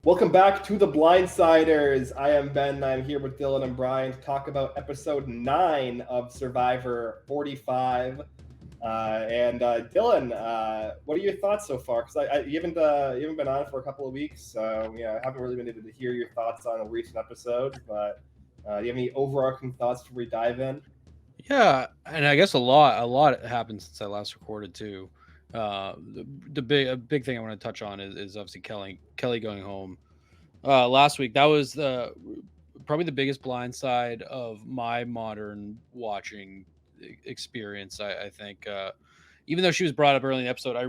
Welcome back to the Blindsiders. I am Ben, and I'm here with Dylan and Brian to talk about episode 9 of Survivor 45. Dylan, what are your thoughts so far? Because you haven't been on for a couple of weeks, so I haven't really been able to hear your thoughts on a recent episode. But do you have any overarching thoughts before we dive in? Yeah, and I guess a lot happened since I last recorded too. A big thing I want to touch on is obviously Kelly going home last week. That was probably the biggest blindside of my modern watching experience. I think even though she was brought up early in the episode, I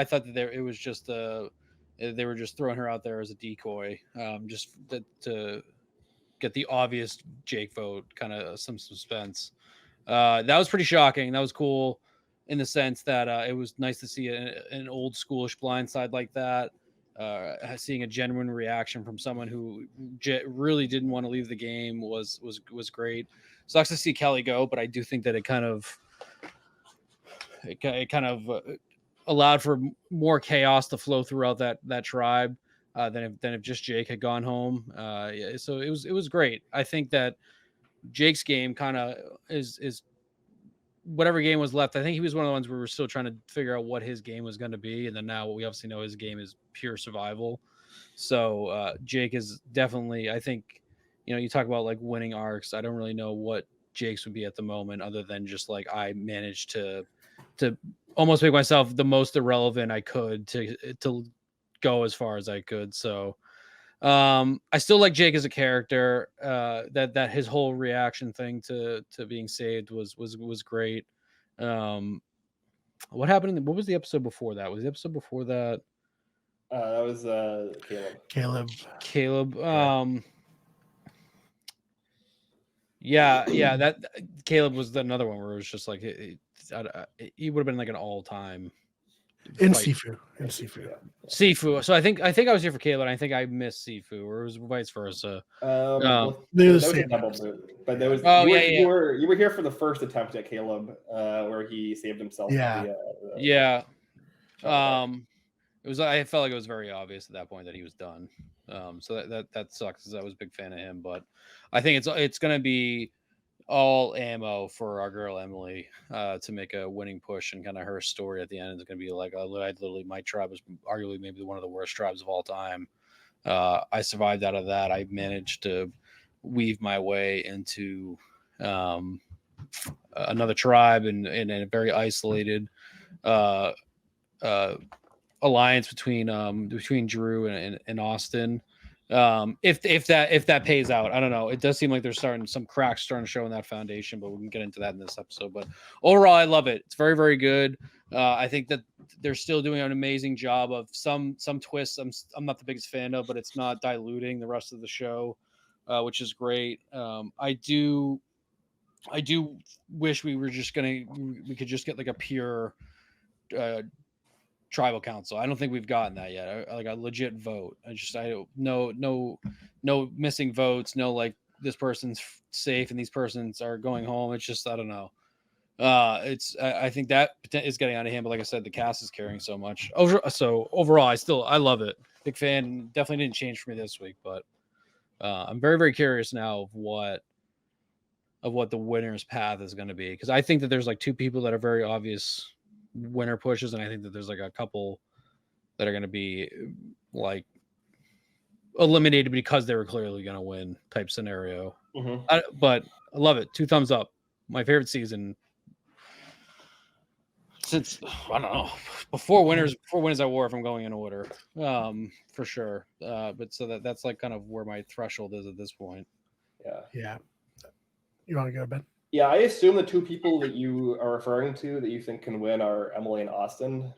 thought that it was just they were just throwing her out there as a decoy, to get the obvious Jake vote, kind of some suspense. That was pretty shocking. That was cool in the sense that it was nice to see an old schoolish blindside like that. Seeing a genuine reaction from someone who really didn't want to leave the game was great. Sucks to see Kelly go, but I do think that it kind of allowed for more chaos to flow throughout that tribe than if just Jake had gone home. Yeah, so it was great. I think that Jake's game kind of is whatever game was left. I think he was one of the ones where we were still trying to figure out what his game was going to be, and then now we obviously know his game is pure survival. So Jake is definitely. I think you talk about like winning arcs. I don't really know what Jake's would be at the moment, other than just like I managed to almost make myself the most irrelevant I could to go as far as I could. So I still like Jake as a character. That his whole reaction thing to being saved was great. What happened? What was the episode before that? Was the episode before that? That was Caleb. Caleb. Yeah. That Caleb was another one where it was just like he would have been like an all-time. In Sifu. Sifu. So I think I was here for Caleb, and I think I missed Sifu, or it was vice versa. There was a double boot, but there was. You were here for the first attempt at Caleb, where he saved himself. Yeah. It was. I felt like it was very obvious at that point that he was done. So that sucks, because I was a big fan of him, but I think it's going to be all ammo for our girl Emily to make a winning push, and kind of her story at the end is going to be like, literally my tribe was arguably maybe one of the worst tribes of all time. I survived out of that. I managed to weave my way into another tribe in a very isolated alliance between Drew and Austin. If that pays out, I don't know. It does seem like there's some cracks starting to show in that foundation, but we can get into that in this episode. But overall, I love it. It's very, very good. I think that they're still doing an amazing job of some twists. I'm not the biggest fan of, but it's not diluting the rest of the show, which is great. I do wish we could just get like a pure tribal council. I don't think we've gotten that yet. Like a legit vote. No missing votes. No, like this person's safe and these persons are going home. It's just, I don't know. I think that is getting out of hand, but like I said, the cast is carrying so much. So overall, I love it. Big fan. Definitely didn't change for me this week, but I'm very, very curious now of what the winner's path is going to be, because I think that there's like two people that are very obvious winner pushes, and I think that there's like a couple that are going to be like eliminated because they were clearly going to win type scenario. But I love it. 2 thumbs up. My favorite season since, I don't know, before winners I wore, if I'm going in order, for sure. But so that's like kind of where my threshold is at this point. Yeah. You want to go, Ben? Yeah, I assume the 2 people that you are referring to that you think can win are Emily and Austin.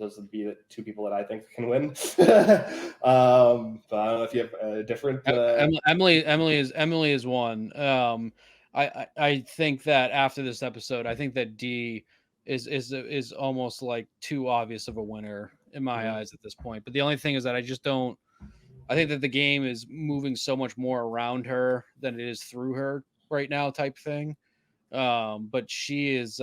Those would be the 2 people that I think can win. But I don't know if you have a different. Emily is one. I think that after this episode, I think that D is almost like too obvious of a winner in my eyes at this point. But the only thing is that I just don't. I think that the game is moving so much more around her than it is through her right now, type thing. But she is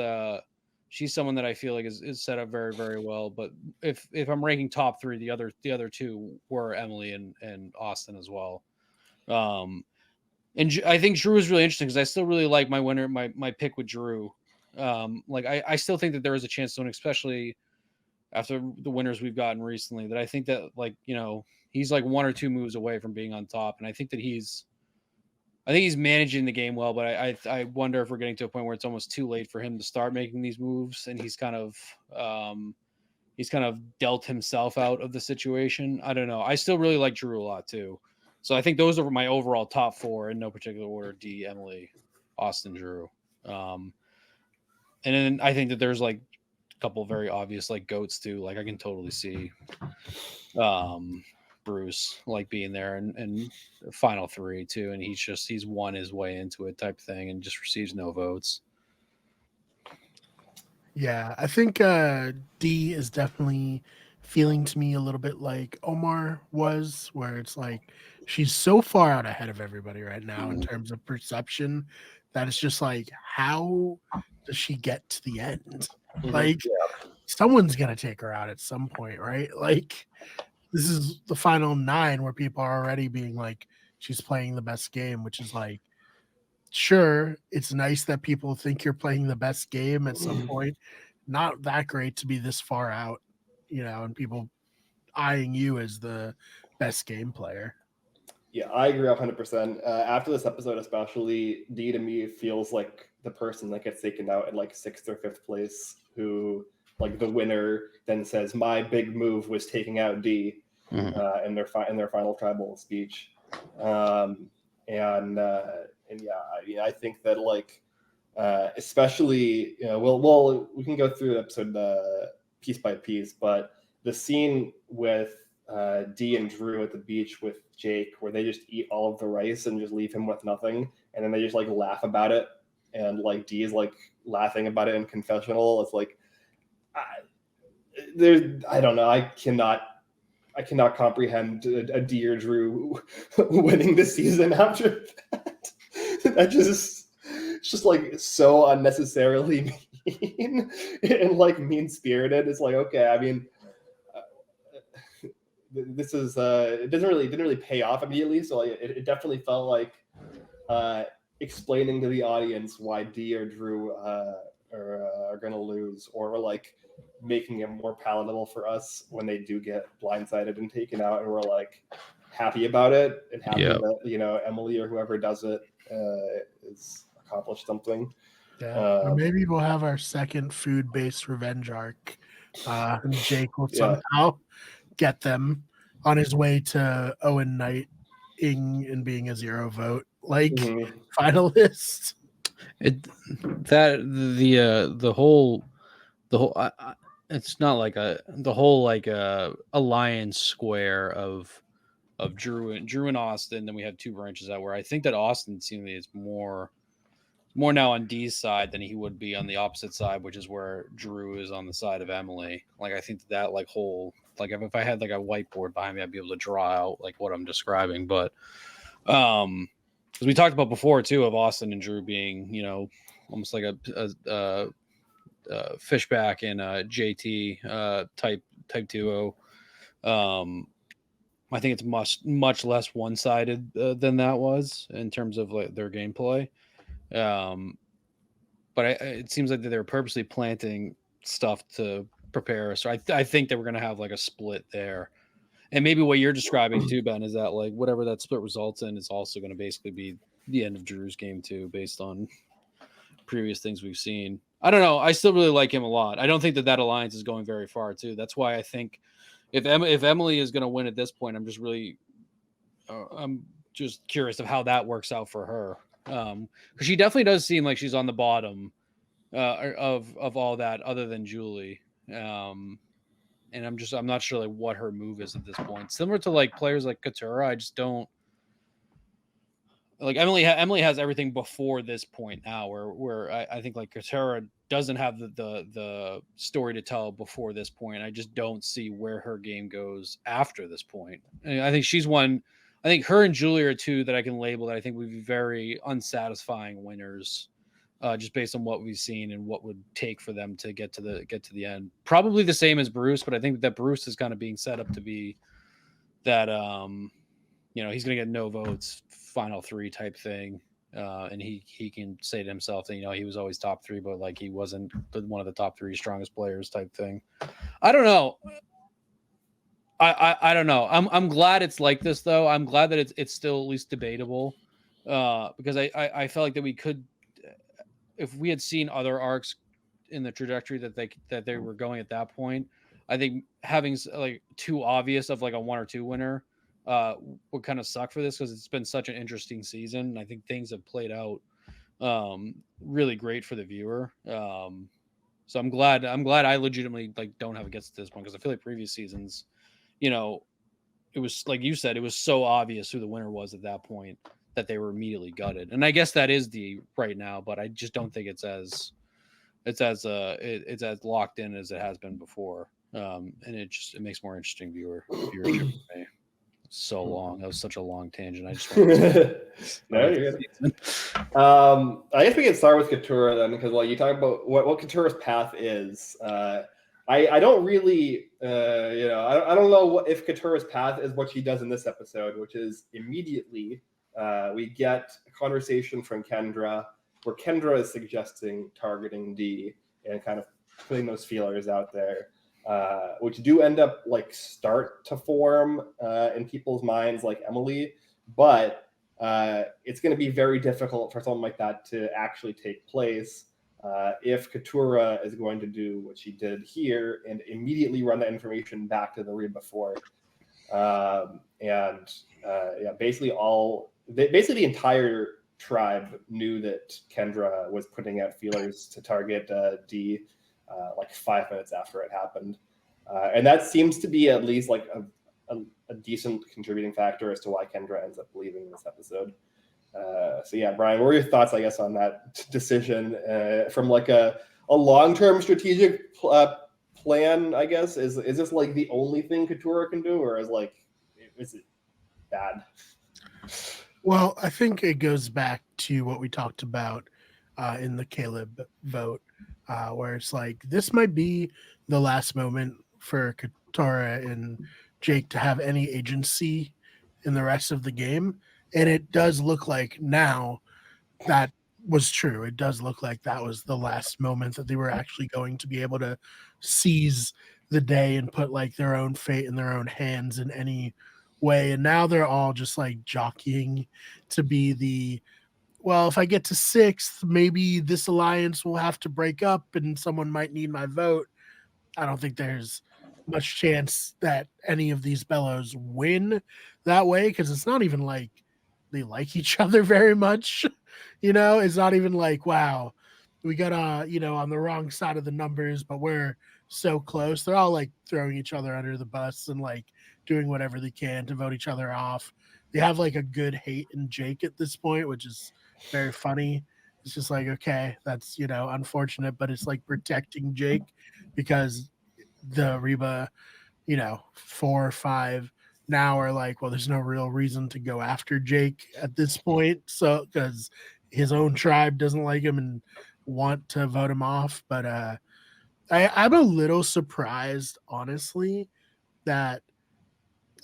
she's someone that I feel like is set up very, very well. But if I'm ranking top three, the other two were Emily and Austin as well. And I think Drew is really interesting because I still really like my winner, my pick with Drew. Like I still think that there is a chance to win, especially after the winners we've gotten recently, that I think that, like, you know, he's like one or two moves away from being on top. And I think he's managing the game well, but I wonder if we're getting to a point where it's almost too late for him to start making these moves. And he's kind of dealt himself out of the situation. I don't know. I still really like Drew a lot too. So I think those are my overall top four in no particular order: D, Emily, Austin, Drew. And then I think that there's like a couple of very obvious like goats too. Like I can totally see Bruce like being there and final three too. And he's won his way into it type thing and just receives no votes. Yeah, I think D is definitely feeling to me a little bit like Omar was, where it's like she's so far out ahead of everybody right now in terms of perception that it's just like, how does she get to the end? Like, someone's gonna take her out at some point, right? Like, this is the final 9 where people are already being like, she's playing the best game, which is like, sure, it's nice that people think you're playing the best game at some point. Not that great to be this far out, you know, and people eyeing you as the best game player. Yeah, I agree 100%. After this episode, especially, D to me feels like the person that gets taken out in like 6th or 5th place, who, like, the winner then says, "My big move was taking out D," in their final tribal speech. And yeah, I mean, I think that, like, especially, you know, we can go through the episode piece by piece, but the scene with D and Drew at the beach with Jake, where they just eat all of the rice and just leave him with nothing, and then they just like laugh about it, and like D is like laughing about it in confessional. It's like, I don't know. I cannot comprehend a D or Drew winning the season after that. It's just like so unnecessarily mean and like mean spirited. It's like, okay, I mean, this is it didn't really pay off immediately. So like, it definitely felt like explaining to the audience why D or Drew are gonna lose, or like making it more palatable for us when they do get blindsided and taken out, and we're like happy about it and happy that, you know, Emily or whoever does it is accomplished something. Yeah, or maybe we'll have our second food-based revenge arc. And Jake will somehow get them on his way to Owen Knighting and being a 0 vote like finalist. The whole it's not like the whole like alliance square of Drew and Austin. Then we have 2 branches out where I think that Austin seemingly is more now on D's side than he would be on the opposite side, which is where Drew is on the side of Emily. Like, I think that like whole, like, if I had like a whiteboard behind me, I'd be able to draw out like what I'm describing. But because we talked about before too, of Austin and Drew being, you know, almost like a Fishback and JT type duo. I think it's much less one-sided than that was in terms of like their gameplay. But it seems like they're purposely planting stuff to prepare us. So I think that we're going to have like a split there. And maybe what you're describing too, Ben, is that like whatever that split results in is also going to basically be the end of Drew's game too, based on previous things we've seen. I don't know. I still really like him a lot. I don't think that alliance is going very far too. That's why I think if Emily is going to win at this point, I'm just really I'm just curious of how that works out for her. Because she definitely does seem like she's on the bottom of all that, other than Julie. And I'm not sure like what her move is at this point. Similar to like players like Katura, I just don't like Emily has everything before this point now, where I think like Katura doesn't have the story to tell before this point. I just don't see where her game goes after this point. And I think she's one. I think her and Julie are 2 that I can label that I think would be very unsatisfying winners just based on what we've seen and what would take for them to get to the end. Probably the same as Bruce, but I think that Bruce is kind of being set up to be that he's going to get no votes, final three type thing. And he can say to himself that, he was always top three, but like he wasn't one of the top three strongest players type thing. I don't know. I don't know. I'm glad it's like this though. I'm glad that it's still at least debatable, because I felt like that we could, if we had seen other arcs in the trajectory that they were going at that point, I think having like too obvious of like a 1 or 2 winner would kind of suck for this, because it's been such an interesting season. And I think things have played out really great for the viewer. So I'm glad I legitimately like don't have it gets to this point, because I feel like previous seasons, it was like you said, it was so obvious who the winner was at that point that they were immediately gutted. And I guess that is the right now, but I just don't think it's as locked in as it has been before. And it makes more interesting viewership for me. So long. That was such a long tangent. I just no, you're good. I guess we can start with Katurah then, because you talk about what Katurah's path is. I don't really, I don't know if Katurah's path is what she does in this episode, which is immediately we get a conversation from Kendra where Kendra is suggesting targeting D and kind of putting those feelers out there, which do end up like start to form in people's minds, like Emily, but it's going to be very difficult for something like that to actually take place if Katurah is going to do what she did here and immediately run that information back to the Reba Fort. Basically the entire tribe knew that Kendra was putting out feelers to target D like 5 minutes after it happened. And that seems to be at least like a decent contributing factor as to why Kendra ends up leaving this episode. Brian, what were your thoughts, I guess, on that decision from like a long-term strategic plan, I guess? Is this like the only thing Katurah can do, or is it bad? Well, I think it goes back to what we talked about in the Caleb vote, where it's like this might be the last moment for Katurah and Jake to have any agency in the rest of the game. And it does look like now that was true. It does look like that was the last moment that they were actually going to be able to seize the day and put like their own fate in their own hands in any way. And now they're all just like jockeying to be well, if I get to 6th, maybe this alliance will have to break up and someone might need my vote. I don't think there's much chance that any of these Bellows win that way, because it's not even like they like each other very much. It's not even like, wow, we got on the wrong side of the numbers, but we're so close. They're all like throwing each other under the bus and like doing whatever they can to vote each other off. They have like a good hate in Jake at this point, which is very funny. It's just like, okay, that's unfortunate, but it's like protecting Jake, because the Reba 4 or 5 now are like, well, there's no real reason to go after Jake at this point, so because his own tribe doesn't like him and want to vote him off. But I'm a little surprised, honestly, that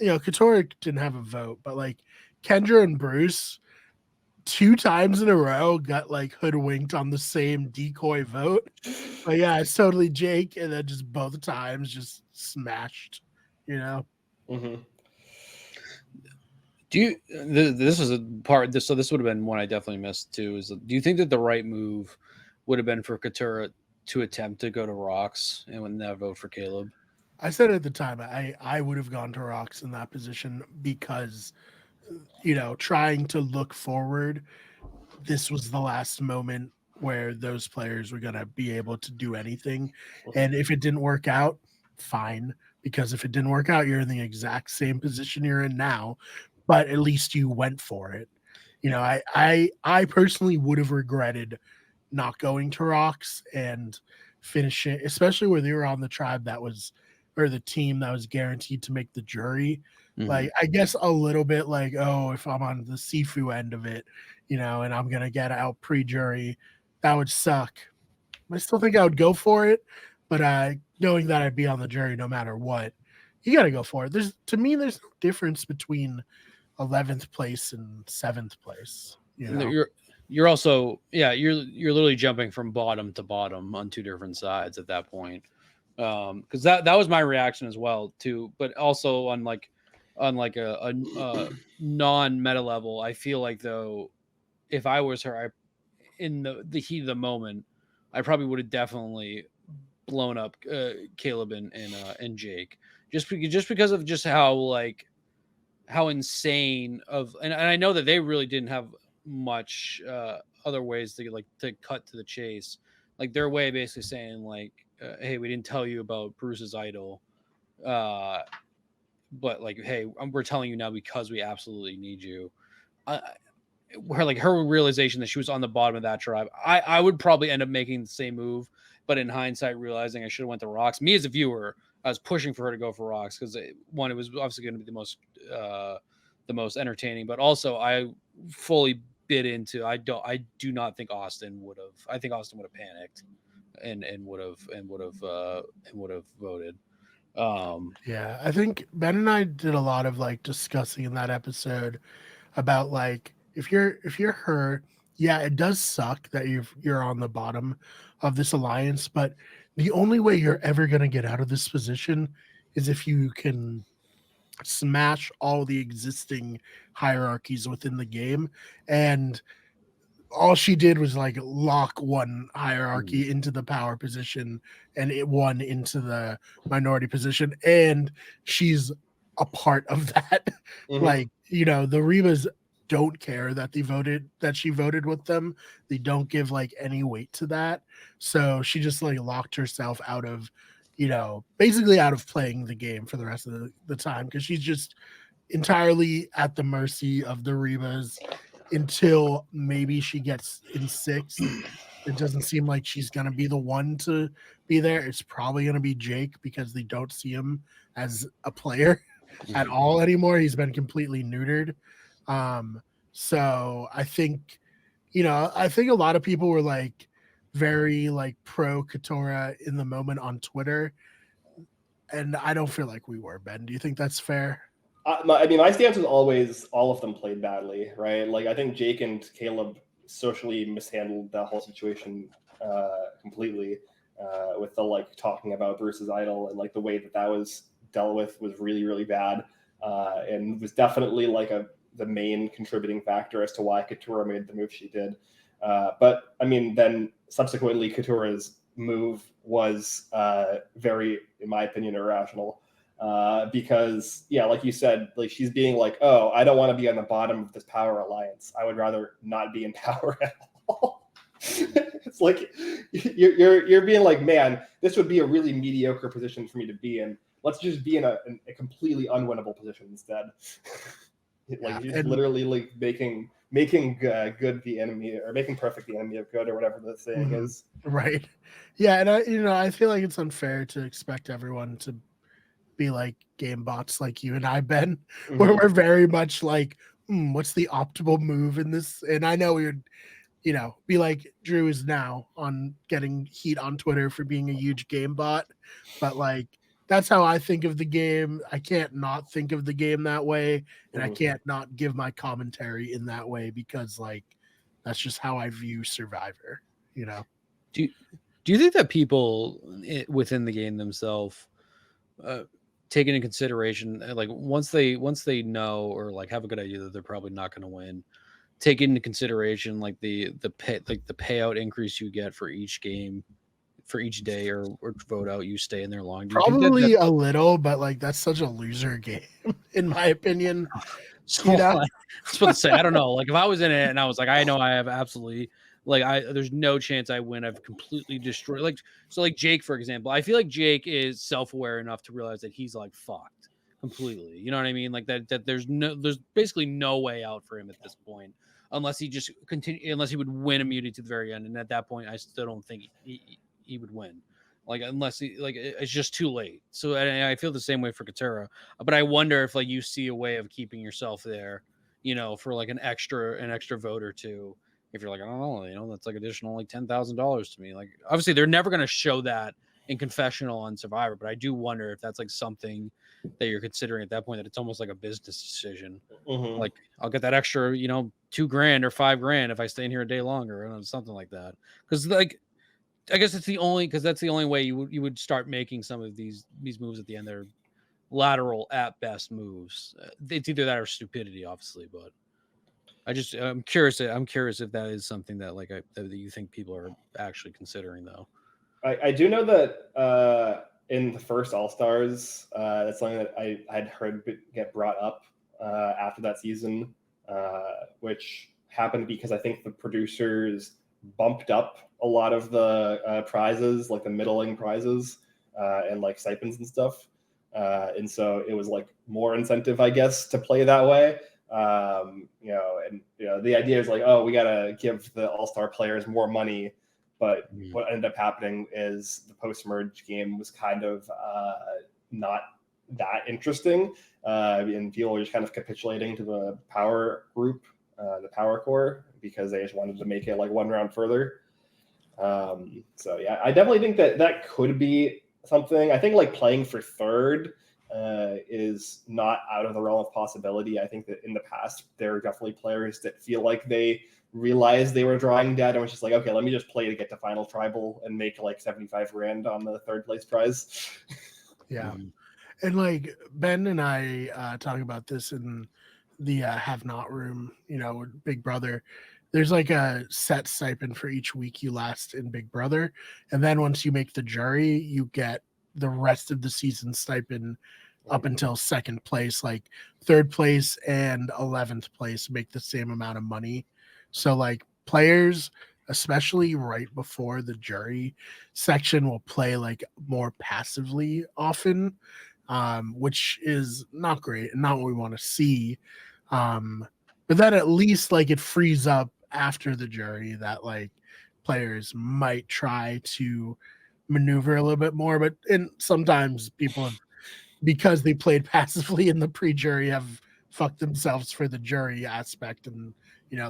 Katurah didn't have a vote, but like Kendra and Bruce 2 times in a row got like hoodwinked on the same decoy vote. But yeah, it's totally Jake, and then just both times just smashed. Mm-hmm. This is a part. So this would have been one I definitely missed too. Do you think that the right move would have been for Katurah to attempt to go to Rocks and win that vote for Caleb? I said at the time I would have gone to Rocks in that position, because trying to look forward, this was the last moment where those players were going to be able to do anything. And if it didn't work out, fine, because if it didn't work out, you're in the exact same position you're in now, but at least you went for it. I personally would have regretted not going to Rocks and finishing, especially where they were on the tribe that was, or the team that was guaranteed to make the jury. Mm-hmm. Like, I guess a little bit like, oh, if I'm on the Sifu end of it, and I'm going to get out pre-jury, that would suck. I still think I would go for it, but knowing that I'd be on the jury no matter what, you got to go for it. There's no difference between 11th place and 7th place. You know? You're also you're literally jumping from bottom to bottom on two different sides at that point. Because that was my reaction as well too, but also on a non-meta level, I feel like though if I was her, in the heat of the moment, I probably would have definitely blown up Caleb and Jake just because of just how insane and I know that they really didn't have much other ways to cut to the chase. Like their way basically saying like, hey, we didn't tell you about Bruce's idol, but like, hey, we're telling you now because we absolutely need you. Her realization that she was on the bottom of that tribe, I would probably end up making the same move, but in hindsight realizing I should have went to rocks. Me as a viewer, I was pushing for her to go for rocks because it was obviously going to be the most entertaining, but also I fully bid into I do not think Austin would have. I think Austin would have panicked and would have voted. Yeah, I think Ben and I did a lot of like discussing in that episode about like if you're her, yeah, it does suck that you're on the bottom of this alliance, but the only way you're ever going to get out of this position is if you can smash all the existing hierarchies within the game. And all she did was like lock one hierarchy into the power position and it one into the minority position. And she's a part of that. Mm-hmm. Like, you know, the Rebas don't care that she voted with them. They don't give like any weight to that. So she just like locked herself out of, you know, basically out of playing the game for the rest of the time because she's just entirely at the mercy of the Rebas until maybe she gets in 6th. It doesn't seem like she's going to be the one to be there. It's probably going to be Jake because they don't see him as a player at all anymore. He's been completely neutered. So I think, you know, I think a lot of people were like very like pro Katora in the moment on Twitter. And I don't feel like we were, Ben. Do you think that's fair? I mean, my stance was always all of them played badly, right? Like, I think Jake and Caleb socially mishandled that whole situation completely with the like talking about Bruce's idol and like the way that was dealt with was really, really bad and was definitely like the main contributing factor as to why Katura made the move she did. But I mean, then subsequently Katura's move was very, in my opinion, irrational. Because like you said, like she's being like, oh, I don't want to be on the bottom of this power alliance. I would rather not be in power at all. It's like you're being like, man, this would be a really mediocre position for me to be in. Let's just be in a completely unwinnable position instead. Like she's literally like making good the enemy, or making perfect the enemy of good, or whatever the saying is. Right. Yeah, and I feel like it's unfair to expect everyone to be like game bots like you and I, Ben, where we're very much like, what's the optimal move in this? And I know we would, you know, be like Drew is now on getting heat on Twitter for being a huge game bot, but like that's how I think of the game. I can't not think of the game that way, and I can't not give my commentary in that way because like that's just how I view Survivor, you know. Do you think that people within the game themselves take into consideration, like once they know or like have a good idea that they're probably not going to win, take into consideration like the payout increase you get for each game, for each day or vote out you stay in there long? Probably a little, but like that's such a loser game in my opinion. So you know? I was supposed to say, I don't know, like if I was in it and I was like, I know I have absolutely like there's no chance I win. I've completely destroyed like Jake, for example. I feel like Jake is self-aware enough to realize that he's like fucked completely. You know what I mean? Like that there's basically no way out for him at this point unless he just unless he would win immunity to the very end. And at that point, I still don't think he would win. Like unless it's just too late. So I feel the same way for Katura. But I wonder if like you see a way of keeping yourself there, you know, for like an extra vote or two. if you're like, I don't know, that's like additional like $10,000 to me. Like, obviously, they're never going to show that in confessional on Survivor, but I do wonder if that's like something that you're considering at that point, that it's almost like a business decision. Like, I'll get that extra, $2,000 or $5,000 if I stay in here a day longer, or something like that. Because like, I guess that's the only way you would start making some of these moves at the end. They're lateral at best moves. It's either that or stupidity, obviously, but I'm curious if that is something that that you think people are actually considering, though. I do know that in the first All Stars, that's something that I had heard get brought up after that season, which happened because I think the producers bumped up a lot of the prizes, like the middling prizes and like stipends and stuff. And so it was like more incentive, I guess, to play that way. The idea is like, oh, we got to give the all-star players more money. But what ended up happening is the post-merge game was kind of not that interesting. And people were just kind of capitulating to the power group, the power core, because they just wanted to make it like one round further. So yeah, I definitely think that could be something. I think like playing for third is not out of the realm of possibility. I think that in the past, there are definitely players that feel like they realized they were drawing dead and was just like, okay, let me just play to get to final tribal and make like 75 grand on the third place prize. Yeah. And like Ben and I talk about this in the have not room, Big Brother. There's like a set stipend for each week you last in Big Brother. And then once you make the jury, you get the rest of the season stipend up until second place. Like third place and 11th place make the same amount of money. So like players, especially right before the jury section, will play like more passively often, which is not great and not what we want to see. But then at least like it frees up after the jury that like players might try to maneuver a little bit more. But sometimes people have, because they played passively in the pre-jury, have fucked themselves for the jury aspect, and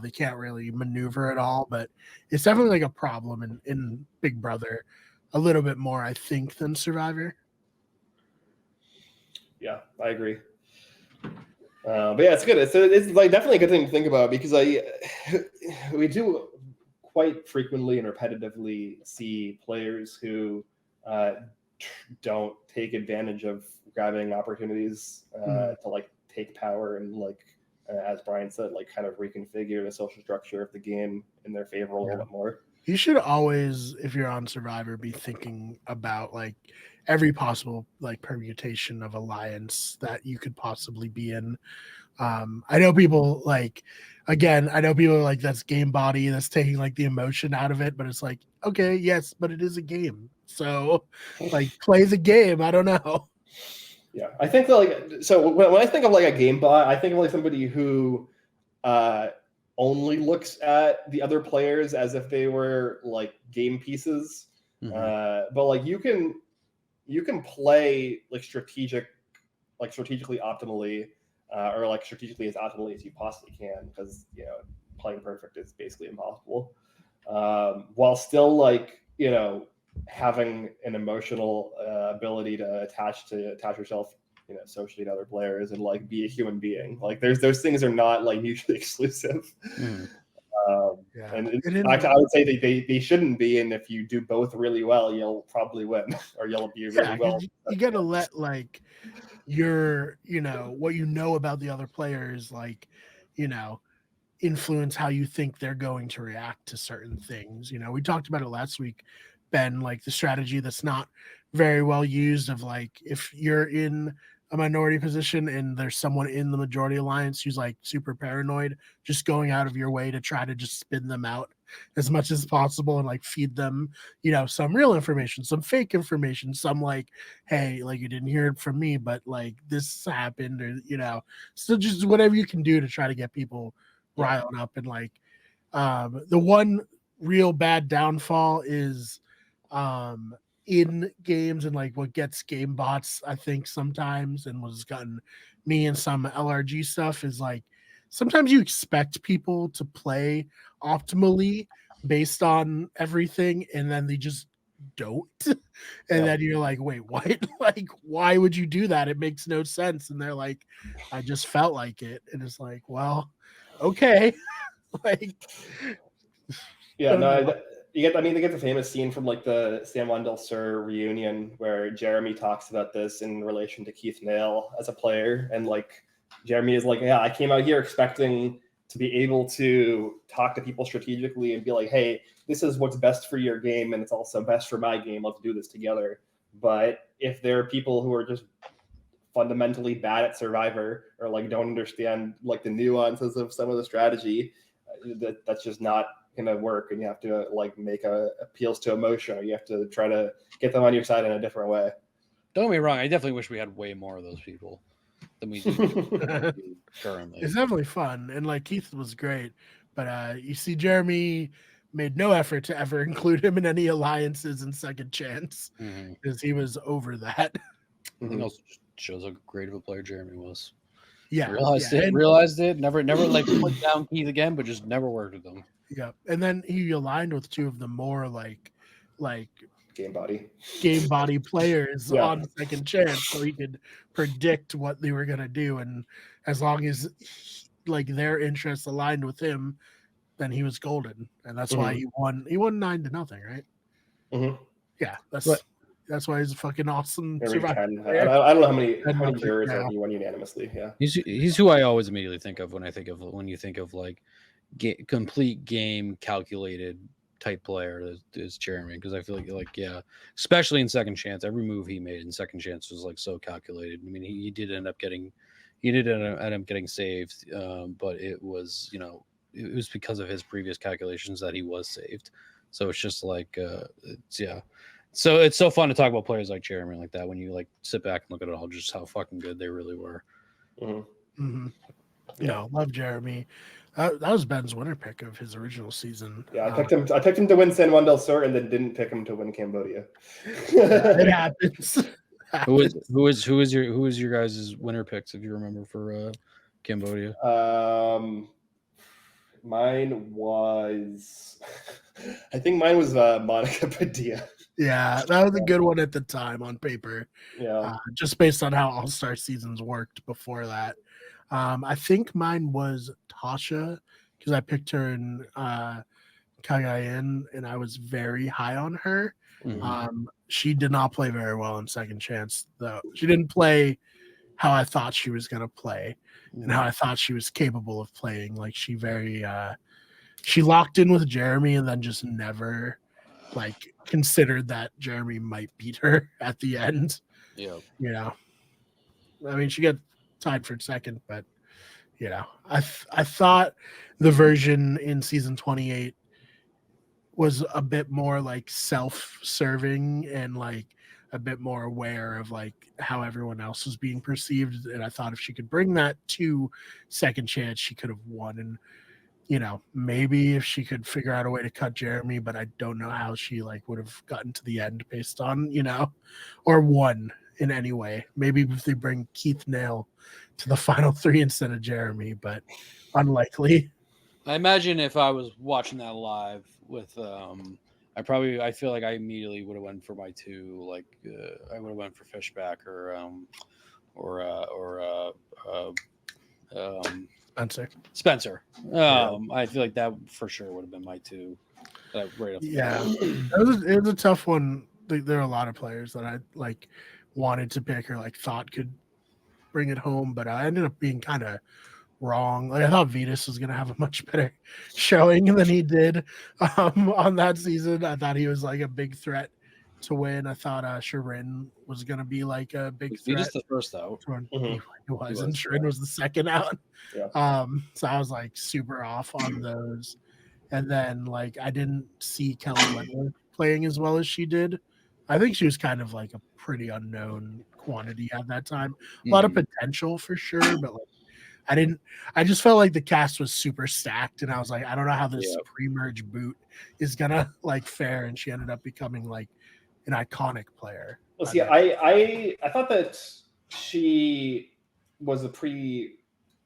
they can't really maneuver at all. But it's definitely like a problem in Big Brother a little bit more, I think, than Survivor. Yeah, I agree. But yeah, it's good. It's like definitely a good thing to think about, because we do quite frequently and repetitively see players who don't take advantage of grabbing opportunities to like take power and like as Brian said, like kind of reconfigure the social structure of the game in their favor a little bit more. You should always, if you're on Survivor, be thinking about like every possible like permutation of alliance that you could possibly be in. I know people like, again, that's game body, that's taking like the emotion out of it, but it's like, okay, yes, but it is a game. So like play the game. I don't know. Yeah, I think when I think of like a game bot, I think of like somebody who only looks at the other players as if they were like game pieces. But like you can play like strategically optimally, or like strategically as optimally as you possibly can, because playing perfect is basically impossible, while still like having an emotional ability to attach yourself socially to other players and like be a human being. Like those things are not like mutually exclusive. And in fact, I would say they shouldn't be, and if you do both really well, you'll probably win, or you'll be really well. You gotta let like your what about the other players like influence how you think they're going to react to certain things. We talked about it last week, Ben, like the strategy that's not very well used of like, if you're in a minority position and there's someone in the majority alliance who's like super paranoid, just going out of your way to try to just spin them out as much as possible and like feed them, some real information, some fake information, some like, hey, like you didn't hear it from me, but like this happened, or, so just whatever you can do to try to get people riled up. And like the one real bad downfall is in games, and like what gets game bots, I think sometimes, and what's gotten me in some LRG stuff, is like sometimes you expect people to play optimally based on everything, and then they just don't. And then you're like, wait, what? Like, why would you do that? It makes no sense. And they're like, I just felt like it. And it's like, well, okay. Like, Yeah, no, you get. I mean, they get the famous scene from like the San Juan del Sur reunion where Jeremy talks about this in relation to Keith Nail as a player, and like Jeremy is like, yeah, I came out here expecting to be able to talk to people strategically and be like, hey, this is what's best for your game, and it's also best for my game. Let's do this together. But if there are people who are just fundamentally bad at Survivor or like don't understand like the nuances of some of the strategy, that's just not gonna work, and you have to like make appeals to emotion, or you have to try to get them on your side in a different way. Don't get me wrong, I definitely wish we had way more of those people than we do currently. It's definitely fun, and like Keith was great, but you see Jeremy made no effort to ever include him in any alliances in Second Chance because he was over that. I think also shows how great of a player Jeremy was. Yeah, realized it. Never like put down Keith again, but just never worked with them. Yeah, and then he aligned with two of the more like game body players on Second Chance, so he could predict what they were gonna do, and as long as like their interests aligned with him, then he was golden, and that's why he won. He won 9-0, right? Yeah, that's why he's a fucking awesome survivor. I don't know how many jurors he won unanimously. Yeah, he's who I always immediately think of when you think of like complete game calculated type player is Jeremy, because I feel like especially in Second Chance, every move he made in Second Chance was like so calculated. I mean, he did end up getting saved, but it was it was because of his previous calculations that he was saved. So it's just like So it's so fun to talk about players like Jeremy like that when you like sit back and look at it all, just how fucking good they really were. Yeah, love Jeremy. That was Ben's winner pick of his original season. Yeah, I picked him to win San Juan del Sur, and then didn't pick him to win Cambodia. It happens. Who is your guys' winner picks, if you remember, for Cambodia? Mine was, I think mine was Monica Padilla. Yeah, that was a good one at the time on paper. Yeah, just based on how All-Star seasons worked before that. I think mine was Tasha, because I picked her in Cagayan, and I was very high on her. She did not play very well in Second Chance, though. She didn't play how I thought she was going to play and how I thought she was capable of playing. Like she locked in with Jeremy and then just never like considered that Jeremy might beat her at the end. Yeah. I mean, she got tied for second, but I thought the version in season 28 was a bit more like self-serving and like a bit more aware of like how everyone else was being perceived, and I thought if she could bring that to Second Chance, she could have won. And maybe if she could figure out a way to cut Jeremy, but I don't know how she like would have gotten to the end based on or won in any way. Maybe if they bring Keith Nail to the final three instead of Jeremy, but unlikely. I imagine if I was watching that live with I feel like I immediately would have went for my two. Like I would have went for Fishback or Spencer. I feel like that for sure would have been my two. Right off it was a tough one. There are a lot of players that I like wanted to pick or like thought could bring it home, but I ended up being kind of wrong. Like I thought Vetus was gonna have a much better showing than he did on that season. I thought he was like a big threat to win. I thought Shirin was gonna be like a big threat. Vetus the first out. He was, and Shirin was the second out. So I was like super off on those. And then like I didn't see Kelly Wentworth playing as well as she did. I think she was kind of like a pretty unknown quantity at that time. A lot of potential for sure, but like I just felt like the cast was super stacked, and I was like, I don't know how this pre-merge boot is gonna like fare, and she ended up becoming like an iconic player. Well, see, I thought that she was a pretty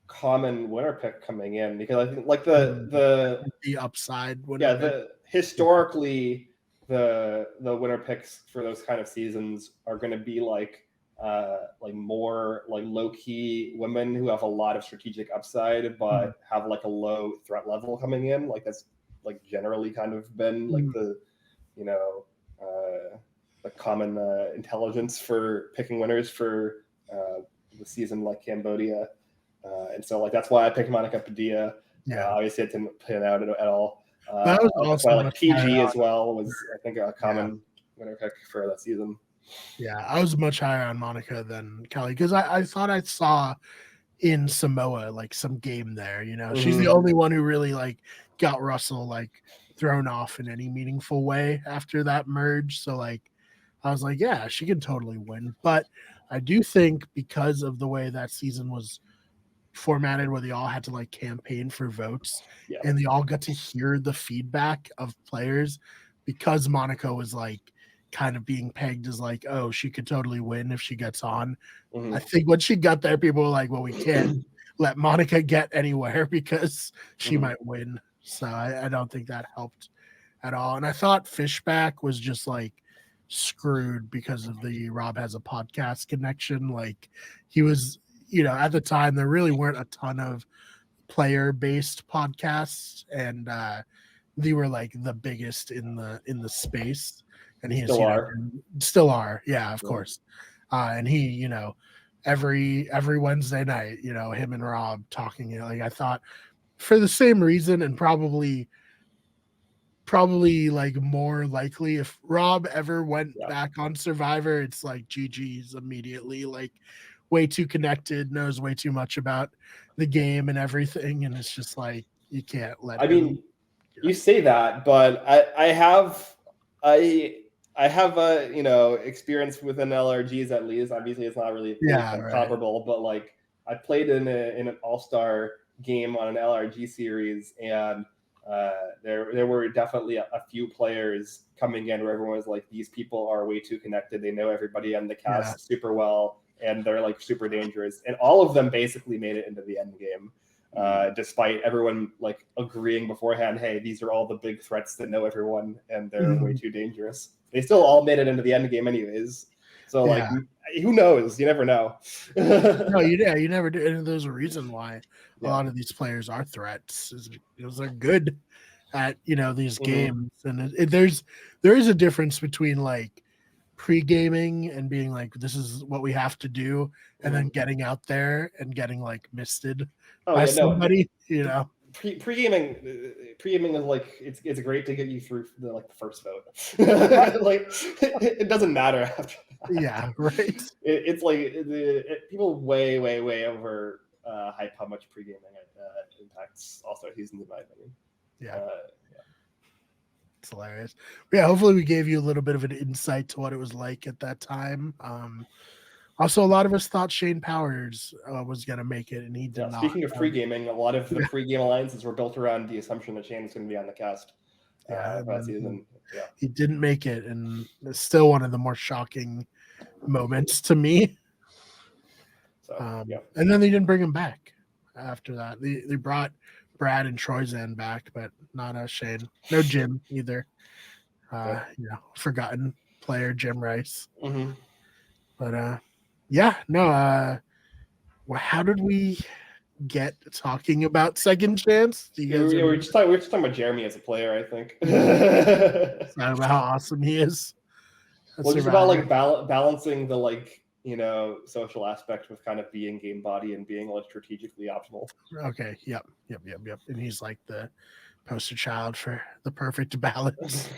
common winner pick coming in, because I think like the upside winner yeah, pick. historically the winner picks for those kind of seasons are going to be like more like low key women who have a lot of strategic upside but have like a low threat level coming in. Like that's like generally kind of been like the the common intelligence for picking winners for the season like Cambodia. And so like that's why I picked Monica Padilla. Obviously it didn't pan out at all. That was that's also why like PG as well was I think a common winner pick for that season. Yeah, I was much higher on Monica than Kelly because I thought I saw in Samoa like some game there. You know, she's the only one who really like got Russell like thrown off in any meaningful way after that merge. So like I was like, yeah, she can totally win. But I do think because of the way that season was formatted where they all had to like campaign for votes and they all got to hear the feedback of players because Monica was like kind of being pegged as like, oh, she could totally win if she gets on. I think when she got there, people were like, well, we can't let Monica get anywhere because she might win. So I don't think that helped at all. And I thought Fishback was just like screwed because of the Rob Has a Podcast connection. Like he was, at the time there really weren't a ton of player-based podcasts, and they were like the biggest in the space. And he still are, yeah, of course. And he, every Wednesday night, him and Rob talking, like I thought for the same reason, and probably like more likely if Rob ever went back on Survivor, it's like GG's immediately, like way too connected, knows way too much about the game and everything, and it's just like you can't let him. Mean, you say that, but I have a experience within LRGs at least. Obviously, it's not really comparable, but like I played in an all-star game on an LRG series, and there were definitely a few players coming in where everyone was like, these people are way too connected. They know everybody on the cast super well, and they're like super dangerous. And all of them basically made it into the end game. Despite everyone like agreeing beforehand, hey, these are all the big threats that know everyone and they're way too dangerous. They still all made it into the end game anyways. So like, who knows? You never know. No, you never do. And there's a reason why a lot of these players are threats. Is they're good at these games, and there is a difference between like pre-gaming and being like, this is what we have to do, and then getting out there and getting like misted by somebody. Pre-gaming is like it's great to get you through the first vote. Like it doesn't matter after that. Yeah, right. It's like people way over hype how much pre-gaming impacts all-star seasons, in my opinion. It's hilarious. But yeah, hopefully we gave you a little bit of an insight to what it was like at that time. Also, a lot of us thought Shane Powers was going to make it, and he did not. Speaking of pre-gaming, a lot of the pre-game alliances were built around the assumption that Shane was going to be on the cast that season. He didn't make it, and it's still one of the more shocking moments to me. So, and then they didn't bring him back after that. They brought Brad and Troyzan back, but not Shane. No Jim either. Forgotten player Jim Rice. But how did we get talking about Second Chance? We're just talking about Jeremy as a player, I think. About how awesome he is. Just about like balancing the social aspect with kind of being game body and being like strategically optimal. Okay. Yep. And he's like the poster child for the perfect balance.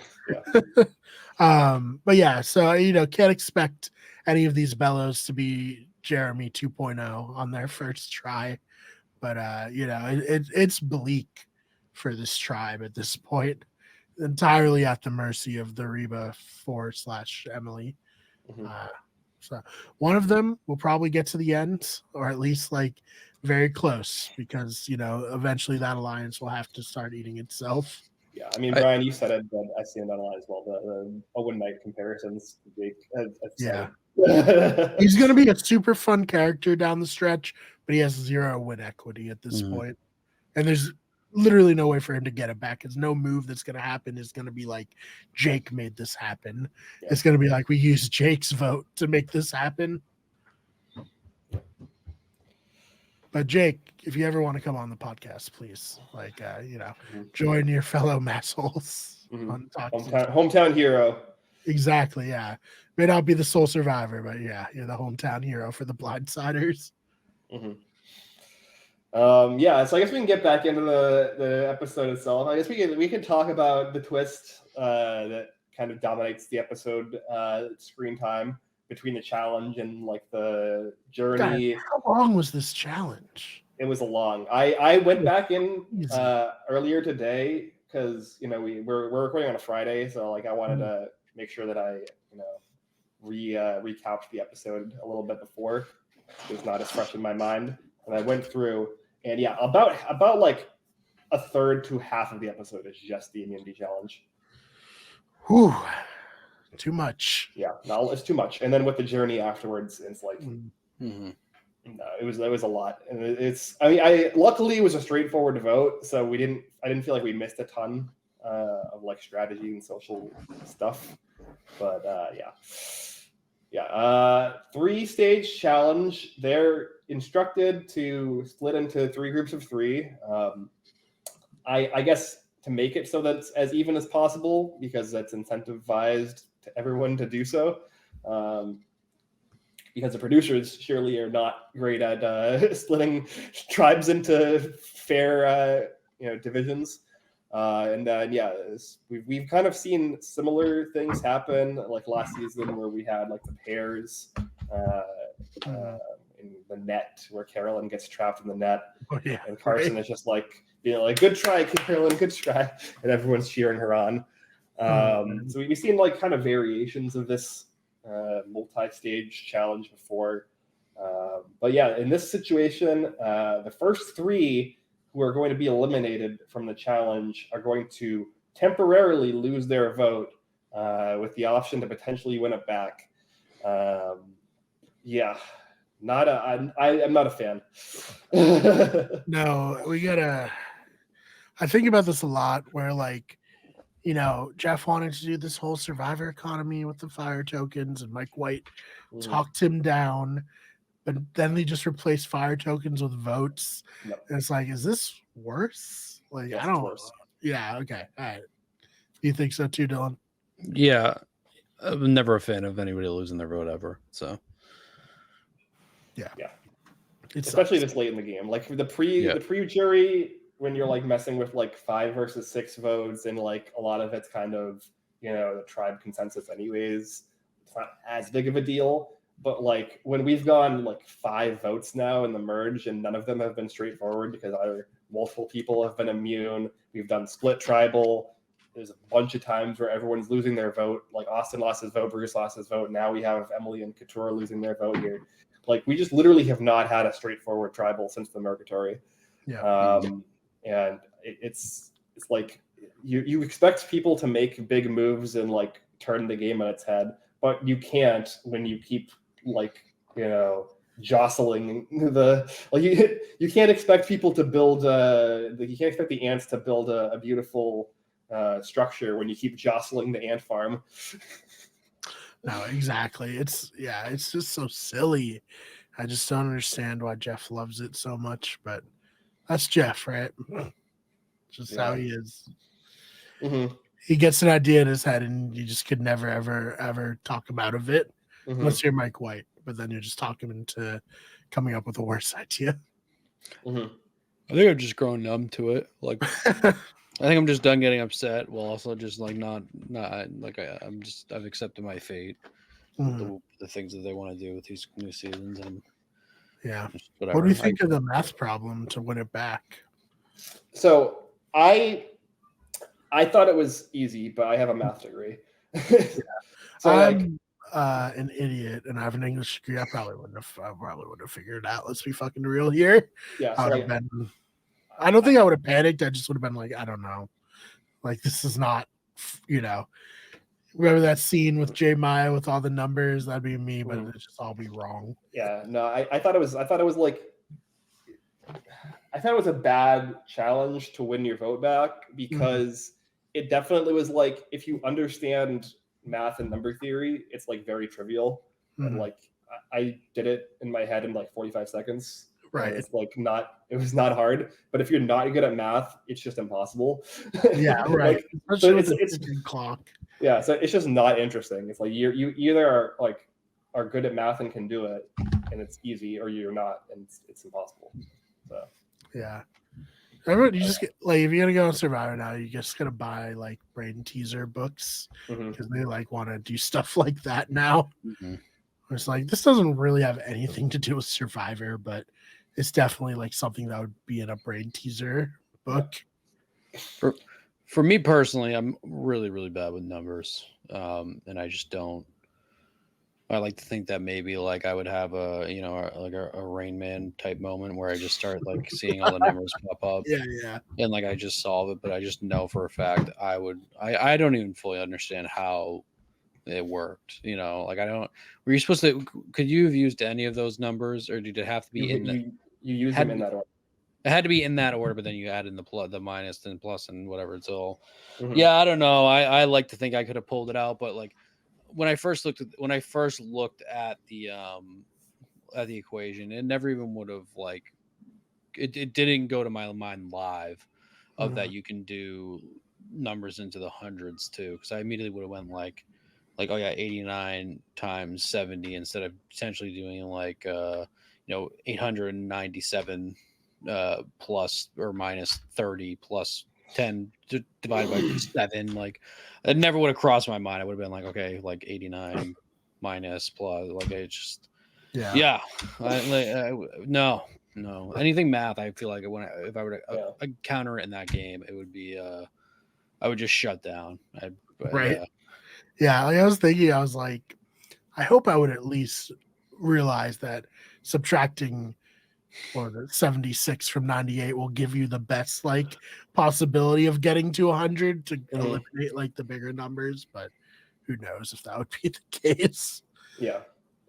But yeah, so can't expect any of these bellows to be Jeremy 2.0 on their first try. But it's bleak for this tribe at this point, entirely at the mercy of the Reba 4/Emily. So one of them will probably get to the end, or at least like very close, because eventually that alliance will have to start eating itself. Yeah, I mean, Brian, you said it, but I see it on a lot as well. The Owen Knight comparisons, Jake. He's going to be a super fun character down the stretch, but he has 0 win equity at this point. And there's literally no way for him to get it back. Because no move that's going to happen is going to be like, Jake made this happen. Yeah. It's going to be like, we used Jake's vote to make this happen. But Jake, if you ever want to come on the podcast, please, like, join your fellow massholes. Hometown hero. Exactly, yeah. May not be the sole survivor, but yeah, you're the hometown hero for the Blindsiders. So I guess we can get back into the episode itself. I guess we can talk about the twist that kind of dominates the episode screen time between the challenge and like the journey. God, how long was this challenge? It was a long. I went back in earlier today because we're recording on a Friday, so like I wanted to make sure that I recapped the episode a little bit before. It was not as fresh in my mind, and I went through, and yeah, about like a third to half of the episode is just the immunity challenge. Whew. Too much. Yeah, no, it's too much. And then with the journey afterwards, it's like, no, it was a lot. And luckily it was a straightforward vote, so I didn't feel like we missed a ton of like strategy and social stuff. But 3-stage challenge. They're instructed to split into 3 groups of 3. I guess to make it so that it's as even as possible, because that's incentivized to everyone to do so. Because the producers surely are not great at splitting tribes into fair divisions. We've kind of seen similar things happen like last season where we had like the pairs in the net where Carolyn gets trapped in the net. And Carson is just like being like, good try, Carolyn, good try, and everyone's cheering her on. So we've seen like kind of variations of this multi-stage challenge before. But yeah, in this situation, the first 3 who are going to be eliminated from the challenge are going to temporarily lose their vote with the option to potentially win it back. I'm not a fan. No, we gotta. I think about this a lot where like, Jeff wanted to do this whole survivor economy with the fire tokens, and Mike White talked him down, but then they just replaced fire tokens with votes. Yep. And it's like, is this worse? Like, yes, I don't. Worse. Yeah. Okay. All right. You think so too, Dylan? Yeah. I'm never a fan of anybody losing their vote ever. So. Yeah. Especially this late in the game, like the pre-jury. When you're like messing with like 5 versus 6 votes, and like a lot of it's kind of the tribe consensus anyways, it's not as big of a deal. But like when we've gone like 5 votes now in the merge, and none of them have been straightforward because either multiple people have been immune, we've done split tribal, there's a bunch of times where everyone's losing their vote, like Austin lost his vote, Bruce lost his vote, now we have Emily and Couture losing their vote here. Like we just literally have not had a straightforward tribal since the Mercatory. And it's like you expect people to make big moves and like turn the game on its head, but you can't when you keep like jostling the you can't expect people to build you can't expect the ants to build a beautiful structure when you keep jostling the ant farm. No, exactly. It's just so silly. I just don't understand why Jeff loves it so much, but that's Jeff, right? Just how he is. He gets an idea in his head, and you just could never, ever, ever talk him out of it, unless you're Mike White. But then you're just talking him into coming up with a worse idea. I think I've just grown numb to it. Like, I think I'm just done getting upset, while also just like not like I've accepted my fate. The things that they want to do with these new seasons, and what do you think of the math problem to win it back? So I thought it was easy, but I have a math degree. So I'm an idiot, and I have an English degree. I probably wouldn't have figured it out. Let's be fucking real here. Yeah, I don't think I would have panicked. I just would have been like, I don't know. Like, this is not, Remember that scene with J Maya with all the numbers? That'd be me, but Mhm. it'd just all be wrong. Yeah, no, I thought it was a bad challenge to win your vote back because it definitely was like, if you understand math and number theory, it's like very trivial. And Mhm. like I did it in my head in like 45 seconds. Right. And it's like it was not hard. But if you're not good at math, it's just impossible. Yeah, right. Like, Especially so with the it's ticking clock. yeah, so it's just not interesting. It's like you either are good at math and can do it, and it's easy, or you're not, and it's impossible. So Yeah. Everyone, you just get like, if you're gonna go on Survivor now, you just gotta buy like brain teaser books because they like want to do stuff like that now. It's like, this doesn't really have anything to do with Survivor, but it's definitely like something that would be in a brain teaser book. For me personally, I'm really, really bad with numbers. And I just don't. I like to think that maybe like I would have a Rain Man type moment where I just start like seeing all the numbers pop up. Yeah. And like I just solve it, but I just know for a fact I don't even fully understand how it worked. Like I don't. Were you supposed to? Could you have used any of those numbers, or did it have to be you use them in that order? It had to be in that order, but then you add in the minus and plus and whatever. It's all. Mhm. Yeah, I don't know. I like to think I could have pulled it out, but like when I first looked at the equation, it never even would have like it didn't go to my mind live of that you can do numbers into the hundreds too, because I immediately would have went like oh yeah, 89 times 70 instead of potentially doing like 897 plus or minus 30 plus 10 divided by 7. Like it never would have crossed my mind. I would have been like, okay, like 89 minus plus, like it's just yeah. No anything math. I feel like if I were to counter it in that game, it would be I would just shut down. Right. Yeah, like I was thinking, I was like, I hope I would at least realize that subtracting or the 76 from 98 will give you the best like possibility of getting to 100 to eliminate like the bigger numbers, but who knows if that would be the case. Yeah.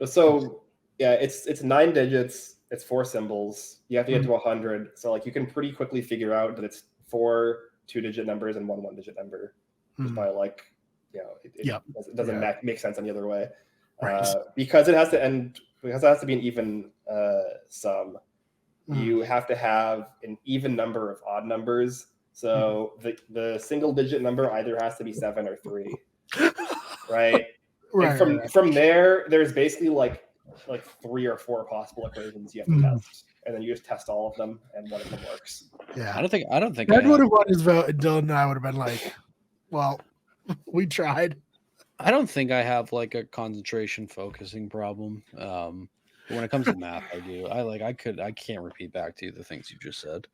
So yeah, it's 9 digits, it's 4 symbols. You have to get to 100. So like you can pretty quickly figure out that it's 4 2-digit numbers and 1 1-digit number just by like, it doesn't make sense any other way. Right. Because it has to be an even sum. You have to have an even number of odd numbers. So the single digit number either has to be 7 or 3. Right. And from there, there's basically like 3 or 4 possible equations you have to test, and then you just test all of them, and one of them works. Yeah, I don't think Ed would have won his vote, and Dylan and I would have been like, "Well, we tried." I don't think I have like a concentration focusing problem. But when it comes to math, I do. I can't repeat back to you the things you just said.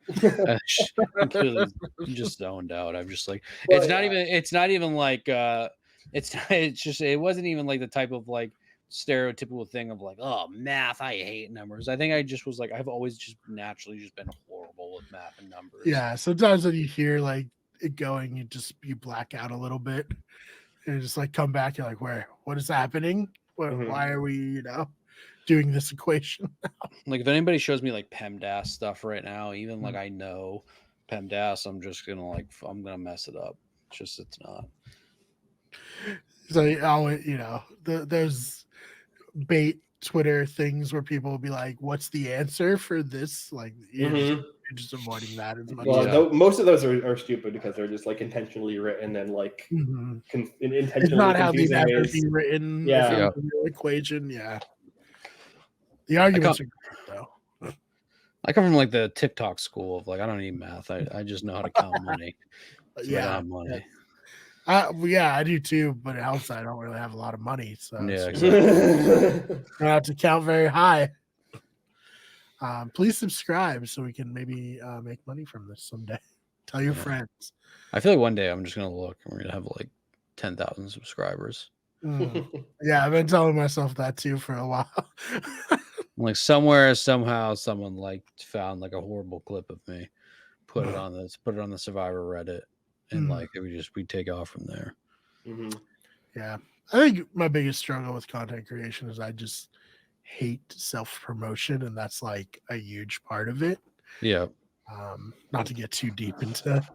I'm clearly just zoned out. I'm just like, it's not even like it wasn't even like the type of like stereotypical thing of like, oh, math, I hate numbers. I think I just was like, I've always just naturally just been horrible with math and numbers. Yeah, sometimes when you hear like it going, you black out a little bit and just like come back, you're like, what is happening? Why are we, doing this equation? Like if anybody shows me like PEMDAS stuff right now, even like I know PEMDAS, I'm just gonna I'm gonna mess it up. It's not. So those bait Twitter things where people will be like, "What's the answer for this?" Like you're just avoiding that as much. Well, most of those are stupid because they're just like intentionally written and like intentionally. It's not how they'd ever be written. Yeah, the real equation. Yeah, the arguments are good though. I come from like the TikTok school of like I don't need math. I just know how to count money. So I don't have money. I do too, but it helps that I don't really have a lot of money. So yeah, exactly. I have to count very high. Please subscribe so we can maybe make money from this someday. Tell your friends. I feel like one day I'm just gonna look and we're gonna have like 10,000 subscribers. Yeah, I've been telling myself that too for a while. Like somehow someone like found like a horrible clip of me, put it on the Survivor Reddit, and like we take off from there. Yeah. I think my biggest struggle with content creation is I just hate self-promotion, and that's like a huge part of it. Yeah. Not to get too deep into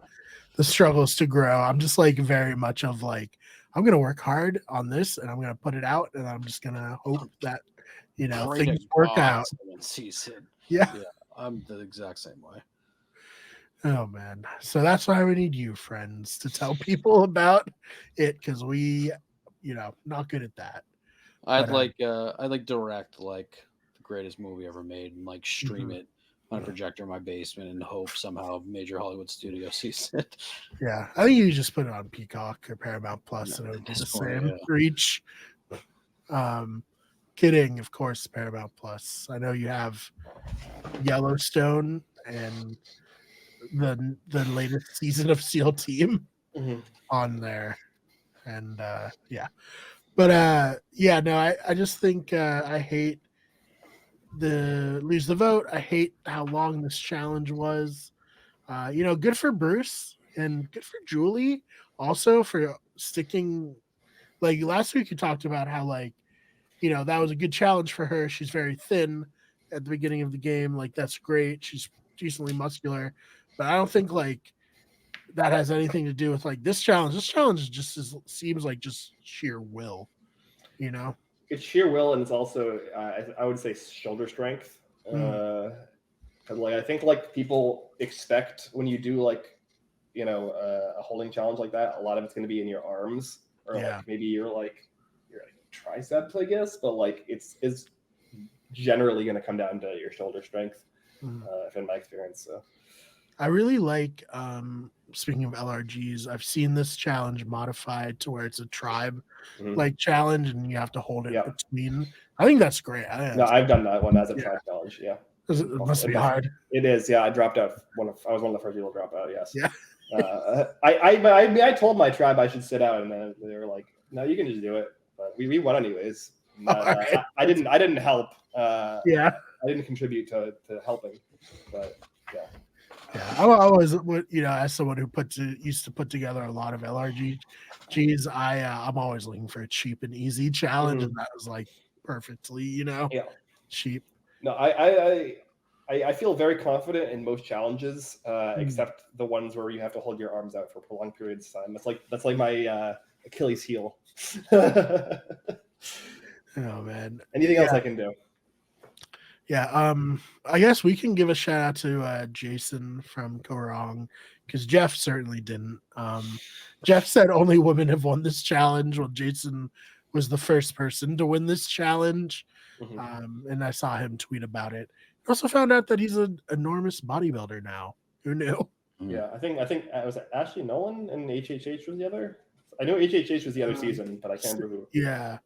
the struggles to grow. I'm just like very much of like, I'm gonna work hard on this and I'm gonna put it out and I'm just gonna hope that Pray to things work God out. someone sees it. Yeah. Yeah, I'm the exact same way. Oh man. So that's why we need you, friends, to tell people about it, because we, not good at that. I'd But, like direct like the greatest movie ever made and like stream Mhm. it on a projector in my basement and hope somehow a major Hollywood studio sees it. Yeah, I think you just put it on Peacock or Paramount Plus and it would be At the this point, same yeah. reach. Kidding, of course, Paramount Plus. I know you have Yellowstone and the latest season of SEAL Team Mhm. on there. And yeah. But yeah, no, I just think I hate the lose the vote. I hate how long this challenge was. Good for Bruce and good for Julie also for sticking. Like last week, you talked about how that was a good challenge for her. She's very thin at the beginning of the game. Like that's great. She's decently muscular, but I don't think like that has anything to do with like this challenge. This challenge seems like just sheer will. It's sheer will, and it's also I would say shoulder strength. Mm. Because like I think like people expect when you do like a holding challenge like that, a lot of it's going to be in your arms or Yeah. like maybe your triceps, I guess. But like it's generally going to come down to your shoulder strength, in my experience. So I really like, speaking of LRGs, I've seen this challenge modified to where it's a tribe like challenge and you have to hold it between. I think that's great. No, I've done that one as a tribe challenge. Yeah, it must be hard. It is. Yeah, I dropped out. I was one of the first people to drop out. Yes. Yeah. I told my tribe I should sit out, and then they were like, "No, you can just do it." But we won anyways. Right. I didn't help. Yeah. I didn't contribute to helping, but yeah. Yeah, I always would, as someone who used to put together a lot of LRGs, I'm always looking for a cheap and easy challenge, and that was like perfectly, cheap. No, I feel very confident in most challenges, except the ones where you have to hold your arms out for prolonged periods of time. That's like my Achilles heel. Oh man. Anything else I can do? Yeah, I guess we can give a shout out to Jason from Korong, because Jeff certainly didn't. Jeff said only women have won this challenge. Well, Jason was the first person to win this challenge, and I saw him tweet about it. I also found out that he's an enormous bodybuilder now. Who knew? Yeah, I think it was Ashley Nolan and HHH was the other. I know HHH was the other season, but I can't remember who.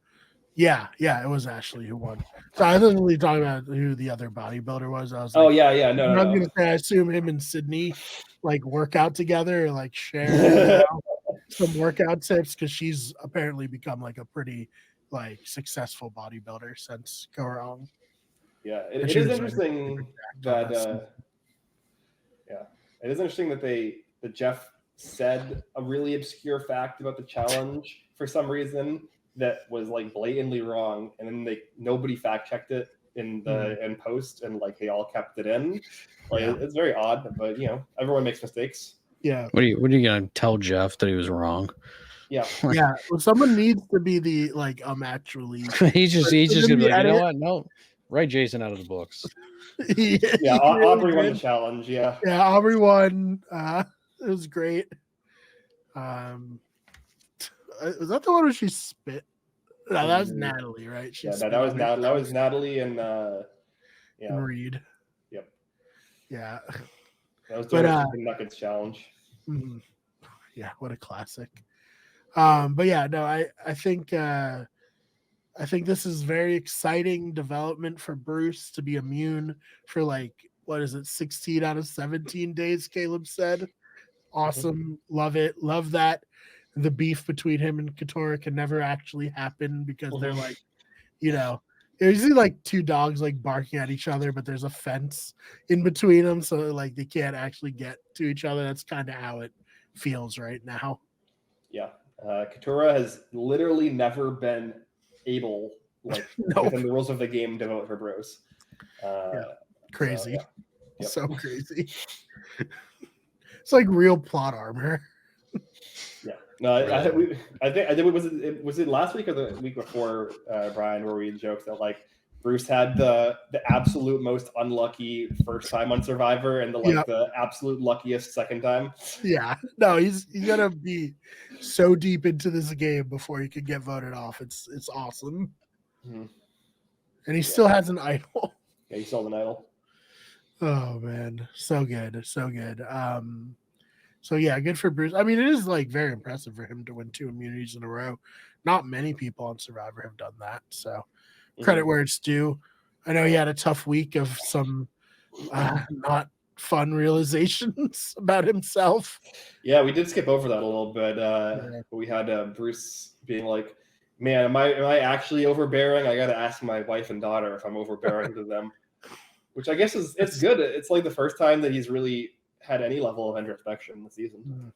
Yeah, it was Ashley who won. So I wasn't really talking about who the other bodybuilder was. I was like, no. I was gonna say, I assume him and Sydney like work out together, or like share some workout tips, because she's apparently become like a pretty like successful bodybuilder since Korong. Yeah, it is interesting that it is interesting that Jeff said a really obscure fact about the challenge for some reason that was like blatantly wrong, and then nobody fact checked it in post, and like they all kept it in. Like it's very odd, but everyone makes mistakes. Yeah. What are you gonna tell Jeff that he was wrong? Yeah. Yeah. Well, someone needs to be the like actually. he's just gonna be like, you know what? No, write Jason out of the books. Yeah, Aubrey won the challenge. Yeah. Yeah, Aubrey won. It was great. Was that the one where she spit? No, that was Natalie, right? That was Natalie. That was Natalie and and Reed. Yep. Yeah. That was the Nuggets challenge. Yeah, what a classic. But yeah, no, I think this is very exciting development for Bruce to be immune for like, what is it, 16 out of 17 days, Caleb said. Awesome. Love it. Love that the beef between him and Katora can never actually happen, because they're like, there's usually like two dogs like barking at each other, but there's a fence in between them, so like they can't actually get to each other. That's kind of how it feels right now. Yeah, Katura has literally never been able, like, Nope. within the rules of the game, to vote for Bruce. Crazy. So, Yep. So crazy. It's like real plot armor. Yeah. No, Really? I think was it last week or the week before, Brian, where we joked that like Bruce had the absolute most unlucky first time on Survivor and the absolute luckiest second time. Yeah. No, he's gonna be so deep into this game before he could get voted off. It's awesome. Mm-hmm. And he still has an idol. Yeah, he still has an idol. Oh man, so good, so good. So yeah, good for Bruce. I mean, it is like very impressive for him to win 2 immunities in a row. Not many people on Survivor have done that. So credit where it's due. I know he had a tough week of some not fun realizations about himself. Yeah, we did skip over that a little bit. But we had Bruce being like, "Man, am I actually overbearing? I got to ask my wife and daughter if I'm overbearing to them." Which I guess it's good. It's like the first time that he's really had any level of introspection this season.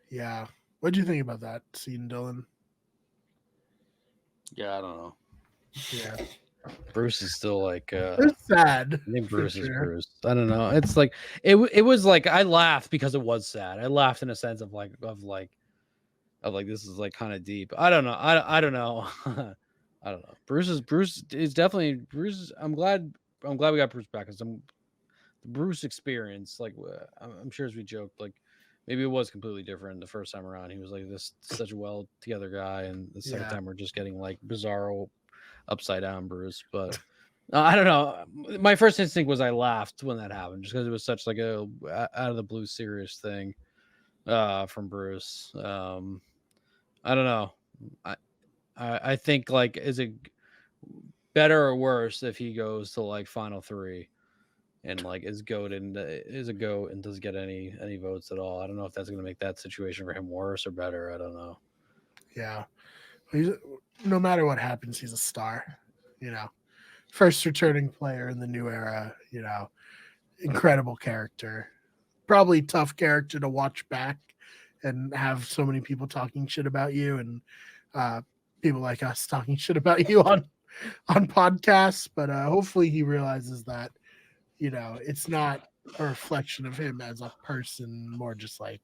Yeah. What do you think about that scene, Dylan? Yeah, I don't know. Yeah. Bruce is still like it's sad. I think Bruce is Bruce. I don't know. It's like it was like I laughed because it was sad. I laughed in a sense of like this is like kind of deep. I don't know. I don't know. I don't know. Bruce is definitely Bruce. I'm glad we got Bruce back because the Bruce experience, like I'm sure as we joked, like maybe it was completely different the first time around. He was like this such a well together guy, and the second time we're just getting like bizarro upside down Bruce. But I don't know. My first instinct was I laughed when that happened, just because it was such like a out of the blue serious thing from Bruce. I don't know. I think like is it better or worse if he goes to like final 3 and like is a goat and doesn't get any votes at all? I don't know if that's going to make that situation for him worse or better. I don't know. Yeah, no matter what happens, he's a star. First returning player in the new era. Incredible character. Probably tough character to watch back and have so many people talking shit about you and people like us talking shit about you on podcasts. But hopefully he realizes that, it's not a reflection of him as a person, more just like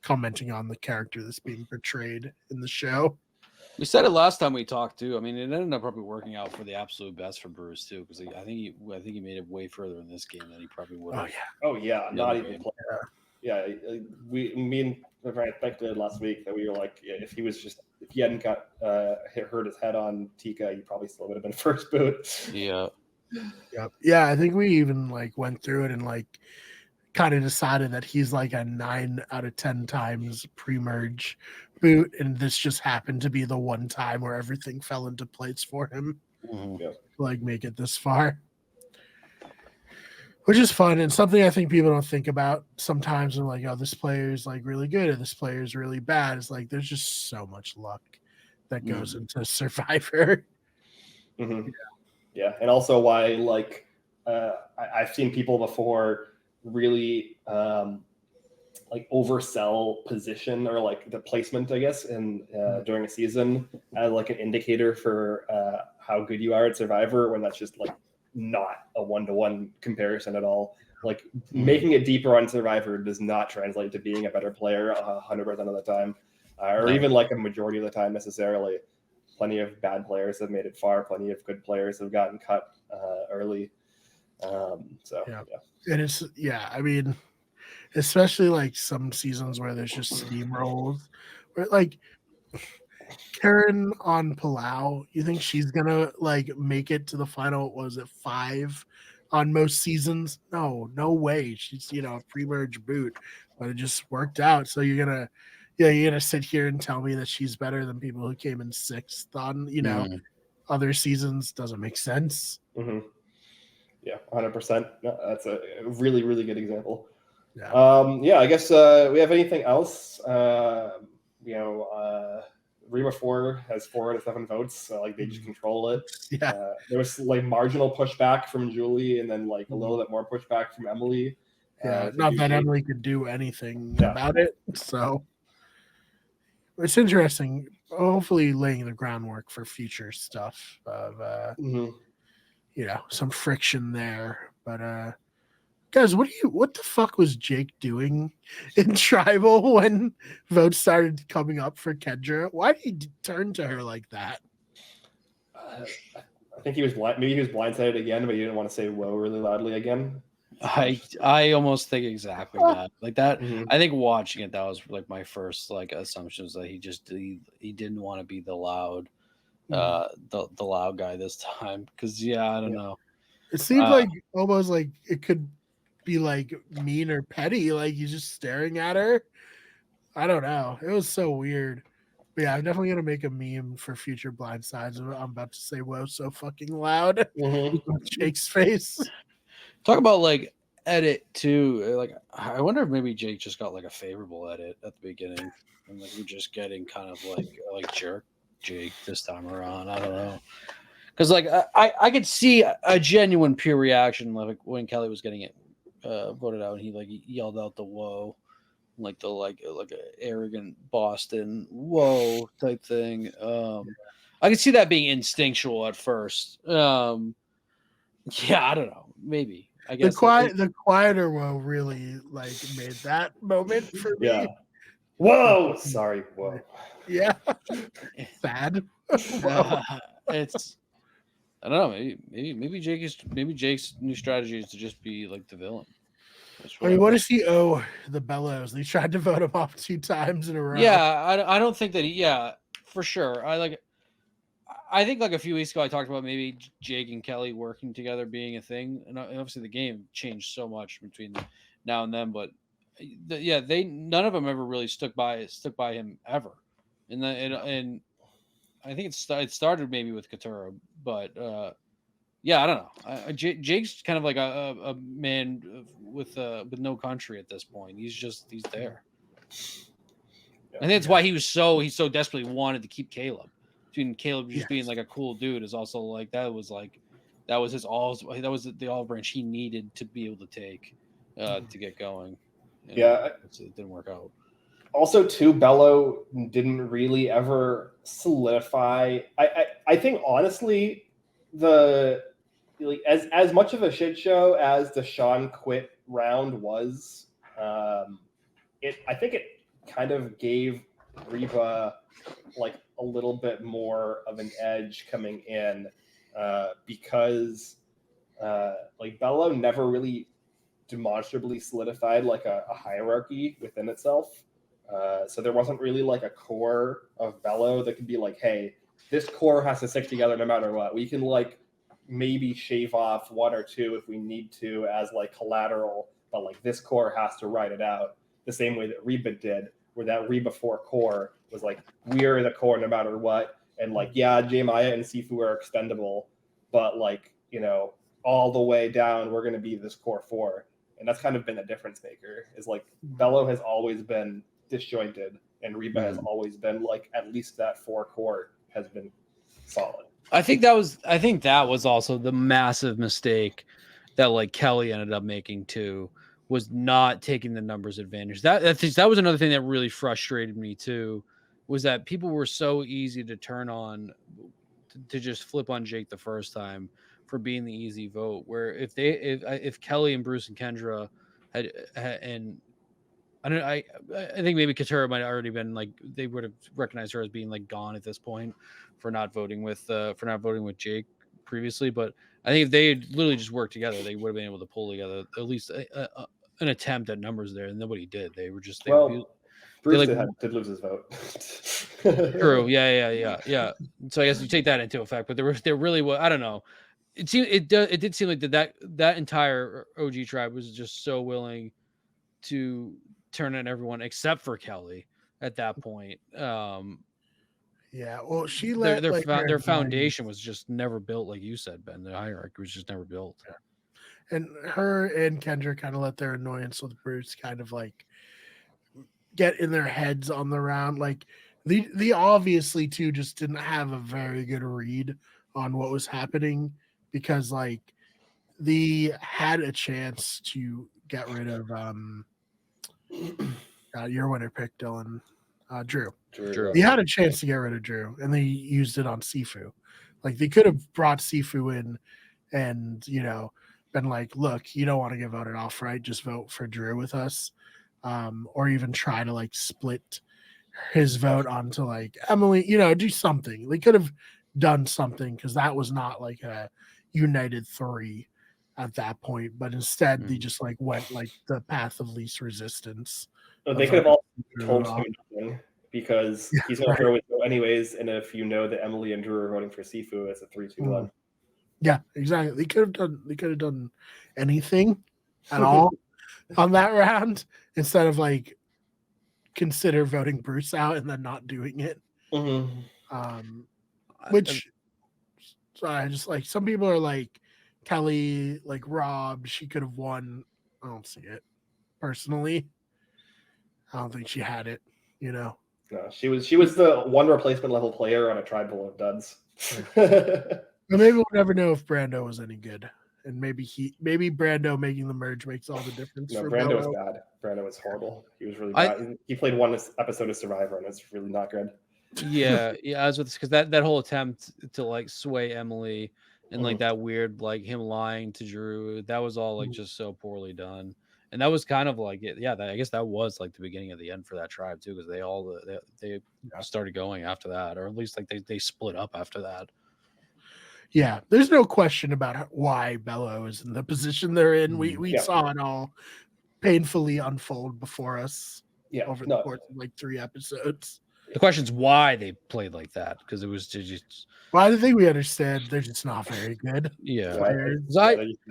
commenting on the character that's being portrayed in the show. We said it last time we talked too. I mean, it ended up probably working out for the absolute best for Bruce too, because I think he made it way further in this game than he probably would have. Oh yeah, not even. Yeah, me and my friend speculated last week that we were like, if he hadn't got hurt his head on Tika, he probably still would have been first boot. Yeah. Yep. Yeah, I think we even like went through it and like kind of decided that he's like a 9 out of 10 times pre-merge boot, and this just happened to be the one time where everything fell into place for him. Yeah. Like make it this far, which is fun and something I think people don't think about sometimes. They're like, oh, this player's like really good or this player's really bad. It's like there's just so much luck that goes into Survivor. Yeah, and also why like I've seen people before really like oversell position or like the placement, I guess, in during a season as like an indicator for how good you are at Survivor, when that's just like not a 1-to-1 comparison at all. Like making it deeper on Survivor does not translate to being a better player 100% of the time, or even like a majority of the time necessarily. Plenty of bad players have made it far. Plenty of good players have gotten cut early. And it's I mean, especially like some seasons where there's just steamrolls, where like Karen on Palau, you think she's gonna like make it to the final? Was it 5 on most seasons? No way. She's a pre-merge boot, but it just worked out. So you're gonna sit here and tell me that she's better than people who came in 6th on other seasons? Doesn't make sense. Yeah, 100%. No, that's a really, really good example. Yeah. I guess we have anything else? Reba 4 has 4 out of 7 votes, so like they just control it. Yeah. There was like marginal pushback from Julie, and then like a little bit more pushback from Emily. Yeah, not that Emily could do anything about it. So, It's interesting. Hopefully, laying the groundwork for future stuff of some friction there. But guys, what the fuck was Jake doing in Tribal when votes started coming up for Kendra? Why did he turn to her like that? I think he was maybe he was blindsided again, but he didn't want to say "whoa" really loudly again. I almost think exactly that. Like that. Mhm. I think watching it, that was like my first like assumptions that he didn't want to be the loud the loud guy this time. Because I don't know. It seemed like almost like it could be like mean or petty, like he's just staring at her. I don't know. It was so weird. But yeah, I'm definitely gonna make a meme for future Blindsides. I'm about to say "whoa" so fucking loud with Jake's face. Talk about like edit too. Like I wonder if maybe Jake just got like a favorable edit at the beginning, and like we're just getting kind of like jerk Jake this time around. I don't know. Because like I could see a genuine pure reaction like when Kelly was getting it voted out, and he like yelled out the "whoa," like the like a arrogant Boston "whoa" type thing. I could see that being instinctual at first. Yeah, I don't know. Maybe I guess the quieter "whoa" really like made that moment for me. Yeah. Whoa! Sorry. Whoa. Yeah. Sad. Whoa. It's. I don't know. Maybe Jake's new strategy is to just be like the villain. I mean, what does he owe the Bellows? They tried to vote him off 2 times in a row. Yeah, I don't think that for sure. I think like a few weeks ago I talked about maybe Jake and Kelly working together being a thing, and obviously the game changed so much between now and then. But none of them ever really stuck by him ever, and I think it started maybe with Katara, but I don't know. Jake's kind of like a man with no country at this point. He's there. I think that's why he so desperately wanted to keep Caleb. Between Caleb just being like a cool dude is also like that was his all, that was the olive branch he needed to be able to take to get going. And it didn't work out. Also, too, Bello didn't really ever solidify. I think honestly, as much of a shit show as the Sean quit round was, I think it kind of gave Reba like a little bit more of an edge coming in because like Bello never really demonstrably solidified like a hierarchy within itself. So there wasn't really like a core of Bello that could be like, hey, this core has to stick together no matter what. We can like maybe shave off 1 or 2 if we need to as like collateral, but like this core has to ride it out the same way that Reba did, where that Reba 4 core was like, we're the core no matter what. And like, yeah, J-Maya and Sifu are expendable, but like, all the way down, we're going to be this core 4. And that's kind of been a difference maker, is like Bello has always been disjointed and Reba has always been like, at least that 4 core has been solid. I think that was also the massive mistake that like Kelly ended up making too, was not taking the numbers advantage. That was another thing that really frustrated me too, was that people were so easy to turn on to just flip on Jake the first time for being the easy vote. Where if Kelly and Bruce and Kendra had and I think maybe Katara might have already been like, they would have recognized her as being like gone at this point for not voting with Jake previously. But I think if they had literally just worked together, they would have been able to pull together at least an attempt at numbers there, and nobody did. They were just Bruce did lose his vote. True. Yeah. So I guess you take that into effect, but there really was, I don't know. It did seem like that entire OG tribe was just so willing to turn on everyone except for Kelly at that point. Yeah, well, she their foundation was just never built, like you said, Ben. The hierarchy was just never built. Yeah. And her and Kendra kind of let their annoyance with Bruce kind of like get in their heads on the round. Like they obviously too just didn't have a very good read on what was happening, because like they had a chance to get rid of your winner pick, Dylan. Drew. Drew. They had a chance to get rid of Drew, and they used it on Sifu. Like, they could have brought Sifu in and, been like, look, you don't want to get voted off, right? Just vote for Drew with us. Or even try to, like, split his vote onto, like, Emily, do something. They could have done something, because that was not, like, a united 3 at that point. But instead, they just, like, went, like, the path of least resistance. They could have also told him nothing, because he's going to throw it anyways. And if you know that Emily and Drew are voting for Sifu, it's a 3-2-1. Yeah, exactly. They could have done anything at all on that round, instead of, like, consider voting Bruce out and then not doing it. Which, I just, like, some people are like, Kelly, like, Rob, she could have won. I don't see it personally. I don't think she had it. No, she was the one replacement level player on a tribe full of duds. But maybe we'll never know if Brando was any good, and maybe Brando making the merge makes all the difference. No, Brando was bad. Brando was horrible. He was really bad. He played one episode of Survivor, and it's really not good. Yeah, I was with this, because that whole attempt to, like, sway Emily and like that weird, like, him lying to Drew, that was all, like, just so poorly done. And that was kind of like I guess that was, like, the beginning of the end for that tribe too, because they started going after that, or at least, like, they split up after that. Yeah, there's no question about why Bello is in the position they're in. We saw it all painfully unfold before us over the course of, like, 3 episodes. The question is why they played like that, because it was just. Well, I think we understand they're just not very good. Yeah, they're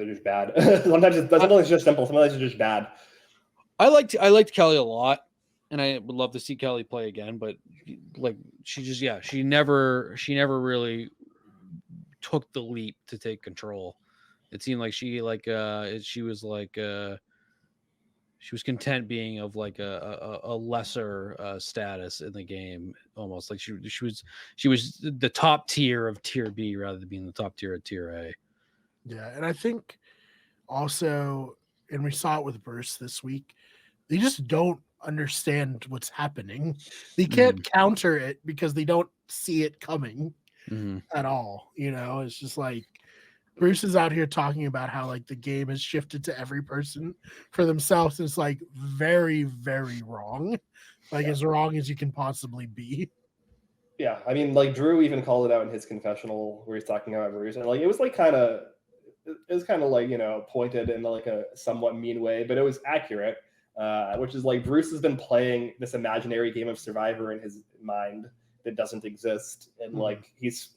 just bad. Sometimes it's just simple. Sometimes it's just bad. I liked Kelly a lot, and I would love to see Kelly play again. But, like, she never really took the leap to take control. It seemed like she was content being of, like, a lesser status in the game, almost like she was the top tier of tier B rather than being the top tier of tier A. Yeah, and I think also, and we saw it with Bruce this week, they just don't understand what's happening. They can't counter it because they don't see it coming at all. It's just like, Bruce is out here talking about how, like, the game has shifted to every person for themselves. It's, like, very, very wrong. Like, as wrong as you can possibly be. Yeah, I mean, like, Drew even called it out in his confessional where he's talking about Bruce, and, like, it was kind of like, pointed in, like, a somewhat mean way, but it was accurate. Which is, like, Bruce has been playing this imaginary game of Survivor in his mind that doesn't exist, and like he's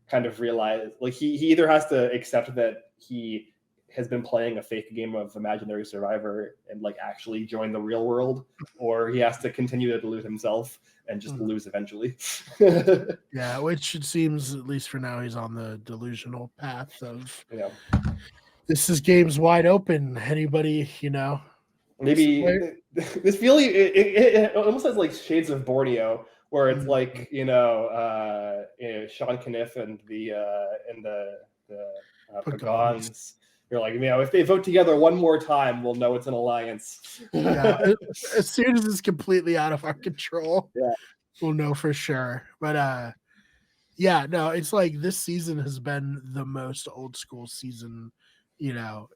kind of realized, like, he either has to accept that he has been playing a fake game of imaginary Survivor and, like, actually join the real world, or he has to continue to delude himself and just lose eventually. Yeah, which it seems, at least for now, he's on the delusional path of this is game's wide open. Anybody, maybe this feeling it almost has, like, shades of Borneo, where it's like Sean Caniff and the Pagans. You're like, if they vote together one more time, we'll know it's an alliance. Yeah, as soon as it's completely out of our control, we'll know for sure. But it's like this season has been the most old school season. They're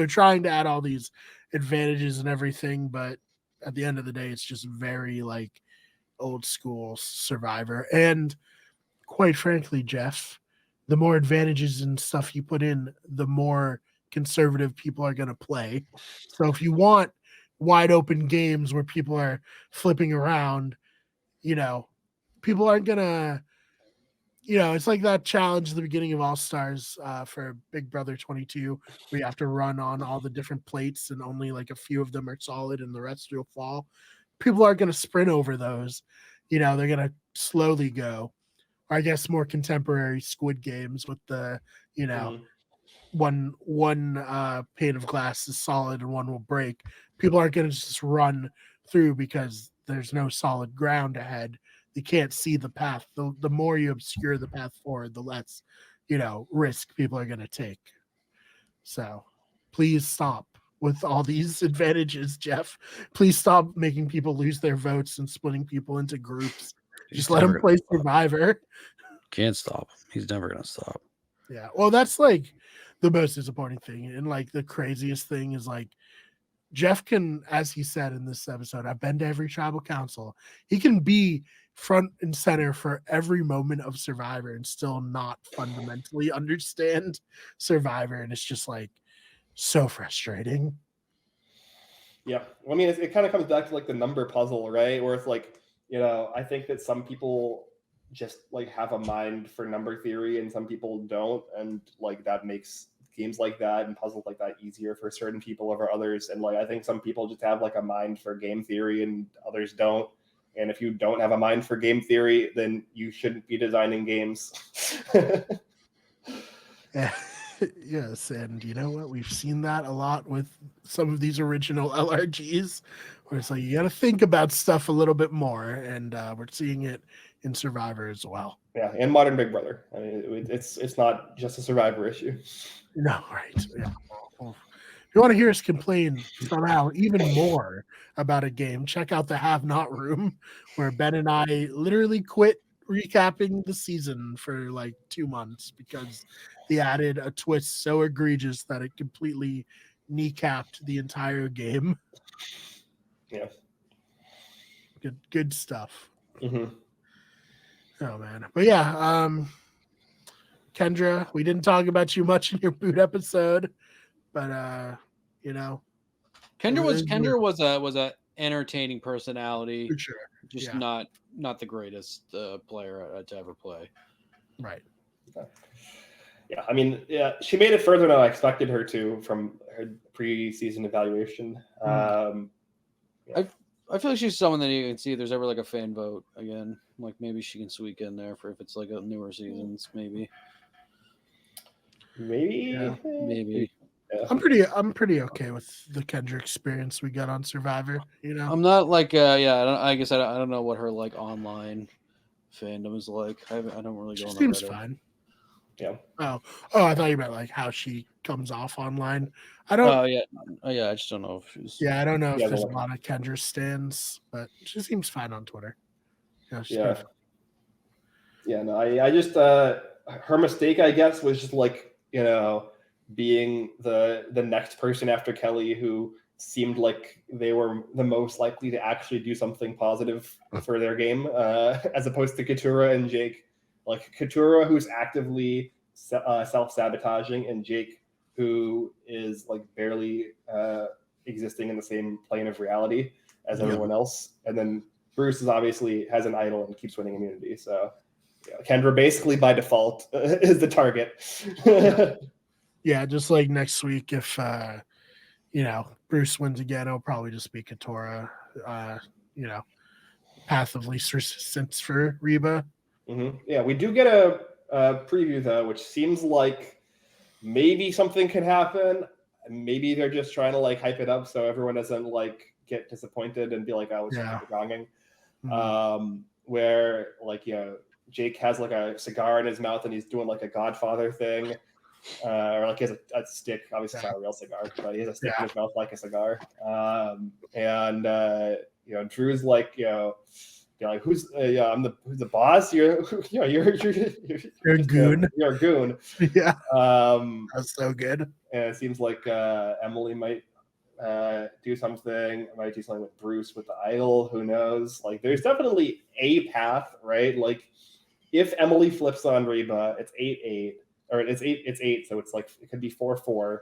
trying to add all these advantages and everything, but at the end of the day, it's just very, like, old school Survivor. And quite frankly, Jeff, the more advantages and stuff you put in, the more conservative people are going to play. So if you want wide open games where people are flipping around, people aren't going to, it's like that challenge at the beginning of All Stars for Big Brother 22, where you have to run on all the different plates and only, like, a few of them are solid and the rest will fall. People aren't going to sprint over those. They're going to slowly go. Or I guess more contemporary Squid Games with the, one pane of glass is solid and one will break. People aren't going to just run through because there's no solid ground ahead. They can't see the path. The more you obscure the path forward, the less, risk people are going to take. So please stop. with all these advantages, Jeff. Please stop making people lose their votes and splitting people into groups. Just let him play Survivor. Can't stop him. He's never gonna stop. Yeah. Well, that's like the most disappointing thing. And like the craziest thing is like Jeff can, as he said in this episode, I've been to every tribal council. He can be front and center for every moment of Survivor and still not fundamentally understand Survivor. And it's just like so frustrating. Yeah. Well, I mean, it kind of comes back to like the number puzzle, right? Where it's like, I think that some people just like have a mind for number theory and some people don't. And like that makes games like that and puzzles like that easier for certain people over others. And like I think some people just have like a mind for game theory and others don't. And if you don't have a mind for game theory, then you shouldn't be designing games. Yes, and you know what? We've seen that a lot with some of these original LRGs, where it's like you got to think about stuff a little bit more, and we're seeing it in Survivor as well. Yeah, and modern Big Brother. I mean, it's not just a Survivor issue. No, right? Yeah. Well, if you want to hear us complain somehow even more about a game, check out the Have Not Room, where Ben and I literally quit recapping the season for like 2 months because they added a twist so egregious that it completely kneecapped the entire game. Yeah. Good stuff. Mm-hmm. Oh man. But yeah, Kendra, we didn't talk about you much in your boot episode, but Kendra was a entertaining personality. for sure. Just Yeah. not the greatest player to ever play. Right. Yeah, I mean, yeah, she made it further than I expected her to from her pre-season evaluation. I feel like she's someone that you can see if there's ever like a fan vote again. Like maybe she can squeak in there for if it's like a newer seasons, maybe. Maybe. Yeah. I'm pretty okay with the Kendra experience we got on Survivor. I'm not like I guess I don't know what her like online fandom is like. I don't really go. She on seems Reddit. fine. Yeah. Oh, I thought you meant like how she comes off online. I don't. Oh yeah. I just don't know if she's. Yeah, I don't know if Yeah, there's a like- lot of Kendra stands, but she seems fine on Twitter. She's Yeah. pretty fun. Yeah, no, I just her mistake, I guess, was just like, being the next person after Kelly who seemed like they were the most likely to actually do something positive for their game, as opposed to Katura and Jake. Like Katura, who's actively self-sabotaging, and Jake, who is like barely existing in the same plane of reality as everyone else. And then Bruce is obviously has an idol and keeps winning immunity. So Kendra basically by default is the target. Yeah, just like next week, if Bruce wins again, it'll probably just be Katura. Path of least resistance for Reba. Mm-hmm. Yeah, we do get a preview though, which seems like maybe something can happen. Maybe they're just trying to like hype it up so everyone doesn't like get disappointed and be like, "Oh, it's wronging." Mm-hmm. Where like Jake has like a cigar in his mouth and he's doing like a Godfather thing, or like he has a stick. Obviously, it's not a real cigar, but he has a stick in his mouth like a cigar. Drew's like, like who's who's the boss? You're a goon. You're a goon. Yeah. That's so good. And it seems like Emily might do something. Might do something with Bruce with the idol. Who knows? Like, there's definitely a path, right? Like, if Emily flips on Reba, it's 8-8, or it's 8. So it's like it could be 4-4.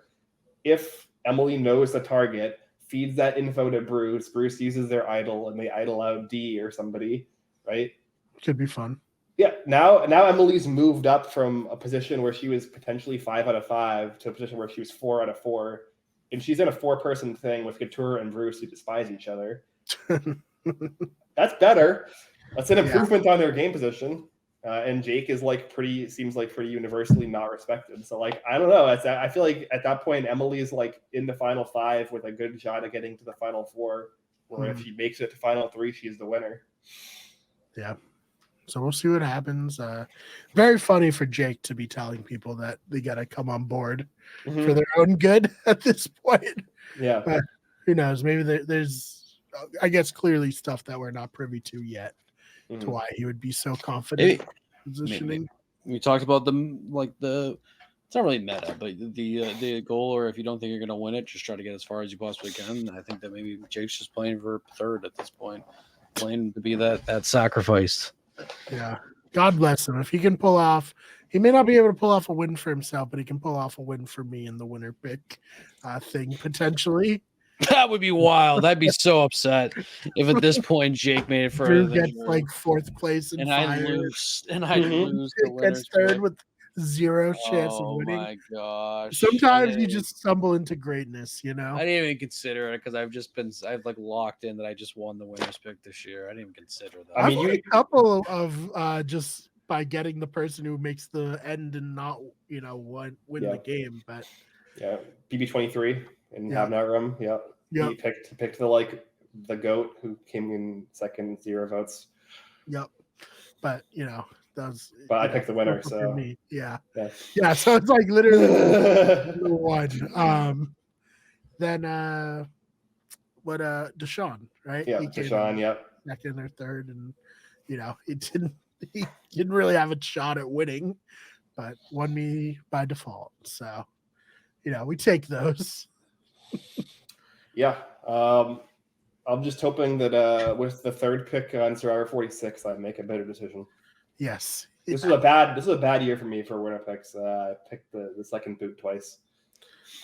If Emily knows the target, feeds that info to Bruce uses their idol, and they idol out D or somebody, right? Could be fun. Yeah. Now Emily's moved up from a position where she was potentially 5 out of 5 to a position where she was 4 out of 4. And she's in a 4-person thing with Couture and Bruce who despise each other. That's better. That's an improvement on their game position. And Jake is seems pretty universally not respected. So like, I don't know. I feel like at that point, Emily is like in the final 5 with a good shot at getting to the final 4. Or if she makes it to final 3, she's the winner. Yeah. So we'll see what happens. Very funny for Jake to be telling people that they got to come on board for their own good at this point. Yeah. But who knows? Maybe there's, I guess, clearly stuff that we're not privy to yet to why he would be so confident positioning. We talked about it's not really meta, but the goal, or if you don't think you're going to win it, just try to get as far as you possibly can. I think that maybe Jake's just playing for third at this point, playing to be that sacrifice. Yeah. God bless him. If he can pull off, he may not be able to pull off a win for himself, but he can pull off a win for me in the winner pick thing potentially. That would be wild. I'd be so upset if at this point Jake made it further. Drew gets like fourth place and I lose. And I lose. Jake gets third with zero chance of winning. Oh my gosh! Sometimes you just stumble into greatness, you know. I didn't even consider it because I've like locked in that I just won the winner's pick this year. I didn't even consider that. I mean, a couple of just by getting the person who makes the end and not win the game, but BB23 in Have Not Room. He picked the GOAT who came in second, 0 votes. Yep, but But I picked the winner, so me. Yeah. So it's like literally one. Then Deshaun, right? Yeah, Deshaun. Yep. Second or third, and he didn't really have a shot at winning, but won me by default. So we take those. Yeah. I'm just hoping that with the third pick on Survivor 46, I make a better decision. Yes. This was a bad year for me for winner picks. I picked the second boot twice.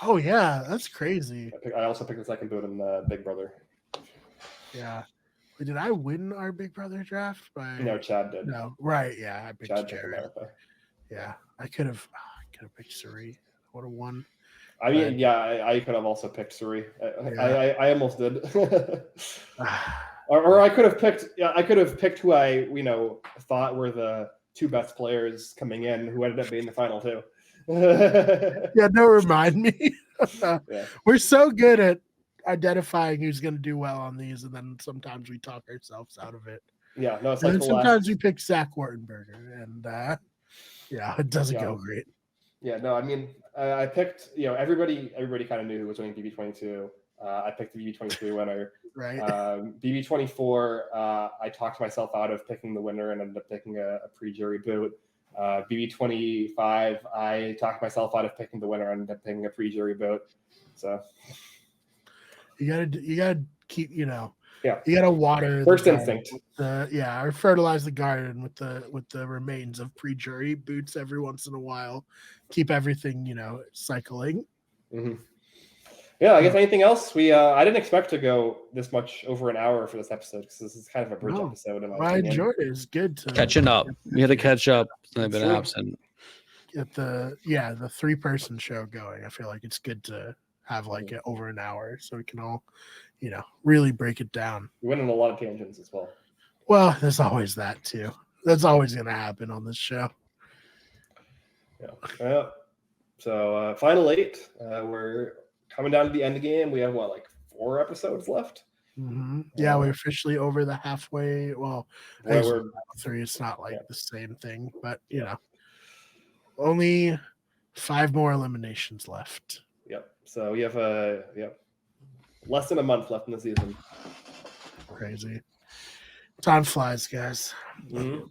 Oh yeah, that's crazy. I also picked the second boot in Big Brother. Yeah. Wait, did I win our Big Brother draft? No, Chad did. No, right? Yeah, I picked Chad Jared. Yeah, I could have picked Suri. Would have won. I mean, I could have also picked Suri. I almost did. Or I could have picked. Yeah, I could have picked who I thought were the two best players coming in, who ended up being the final two. Don't remind me. We're so good at identifying who's going to do well on these, and then sometimes we talk ourselves out of it. Yeah, no, it's and like sometimes we pick Zach Wartenberger, and it doesn't go great. Yeah, no, I mean, I picked. Everybody kind of knew who was winning BB22. I picked the BB23 winner. Right. BB24, I talked myself out of picking the winner and ended up picking a pre-jury boot. BB25, I talked myself out of picking the winner and ended up picking a pre-jury boot. So you gotta keep, you gotta water first instinct. Or fertilize the garden with the remains of pre-jury boots every once in a while. Keep everything, cycling. Mm-hmm. Yeah, I guess anything else? I didn't expect to go this much over an hour for this episode because this is kind of a bridge episode. I enjoyed it. It's good to catching up. We had to catch up. I've been absent. Get the 3-person show going. I feel like it's good to have over an hour so we can all, really break it down. We went on a lot of tangents as well. Well, there's always that too. That's always going to happen on this show. Yeah. So final 8. We're coming down to the end of the game. We have 4 episodes left. Mm-hmm. Yeah, we're officially over the halfway. Well, we're 3. It's not the same thing, but only 5 more eliminations left. Yep. So we have less than a month left in the season. Crazy. Time flies, guys. Mm-hmm.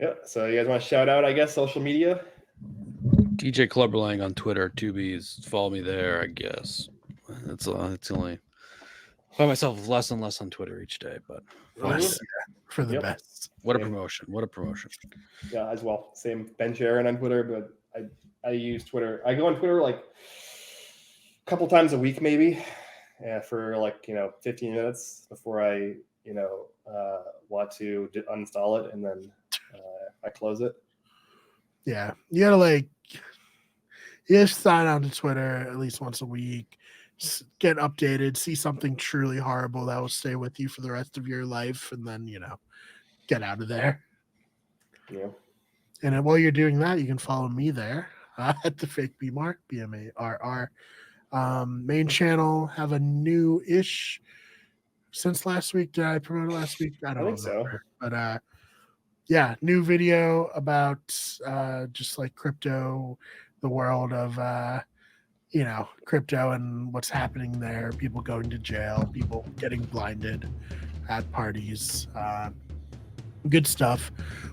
Yeah. So you guys want to shout out, I guess, social media? DJ Clubberlang on Twitter, 2Bs. Follow me there, I guess. It's only. I find myself less and less on Twitter each day, but for the best. What a promotion! What a promotion! Yeah, as well. Same. Ben Sharon on Twitter, but I use Twitter. I go on Twitter a couple times a week, maybe. Yeah, for 15 minutes before I want to uninstall it, and then I close it. Yeah, you gotta you just sign on to Twitter at least once a week, get updated, see something truly horrible that will stay with you for the rest of your life, and then get out of there. Yeah. And while you're doing that, you can follow me there at the Fake BMark, BMARR. Main channel, have a new-ish since last week. Did I promote it last week? I don't think so. remember. But yeah, new video about just like crypto, the world of crypto and what's happening there, people going to jail, people getting blinded at parties. Good stuff.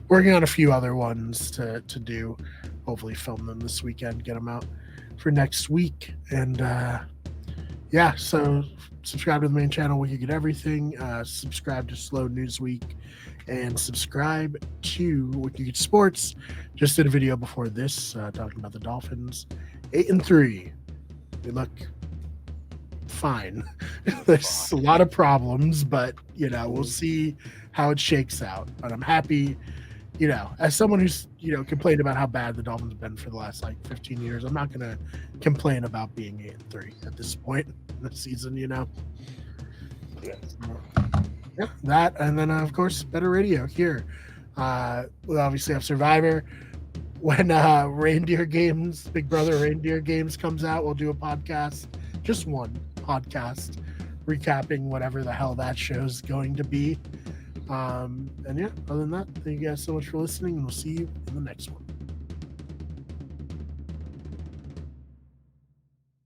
Working on a few other ones to do. Hopefully film them this weekend, get them out for next week. And yeah, so subscribe to the main channel where you get everything. Subscribe to Slow News Week and subscribe to Wiki Sports. Just did a video before this talking about the Dolphins. 8-3. They look fine. There's a lot of problems, but we'll see how it shakes out. But I'm happy, as someone who's complained about how bad the Dolphins have been for the last 15 years. I'm not gonna complain about being 8-3 at this point in the season. Yeah, that, and then of course better radio here. We'll obviously have Survivor. When Big Brother Reindeer Games comes out, we'll do a podcast, just one podcast, recapping whatever the hell that show's going to be. And yeah, other than that, thank you guys so much for listening, and we'll see you in the next one.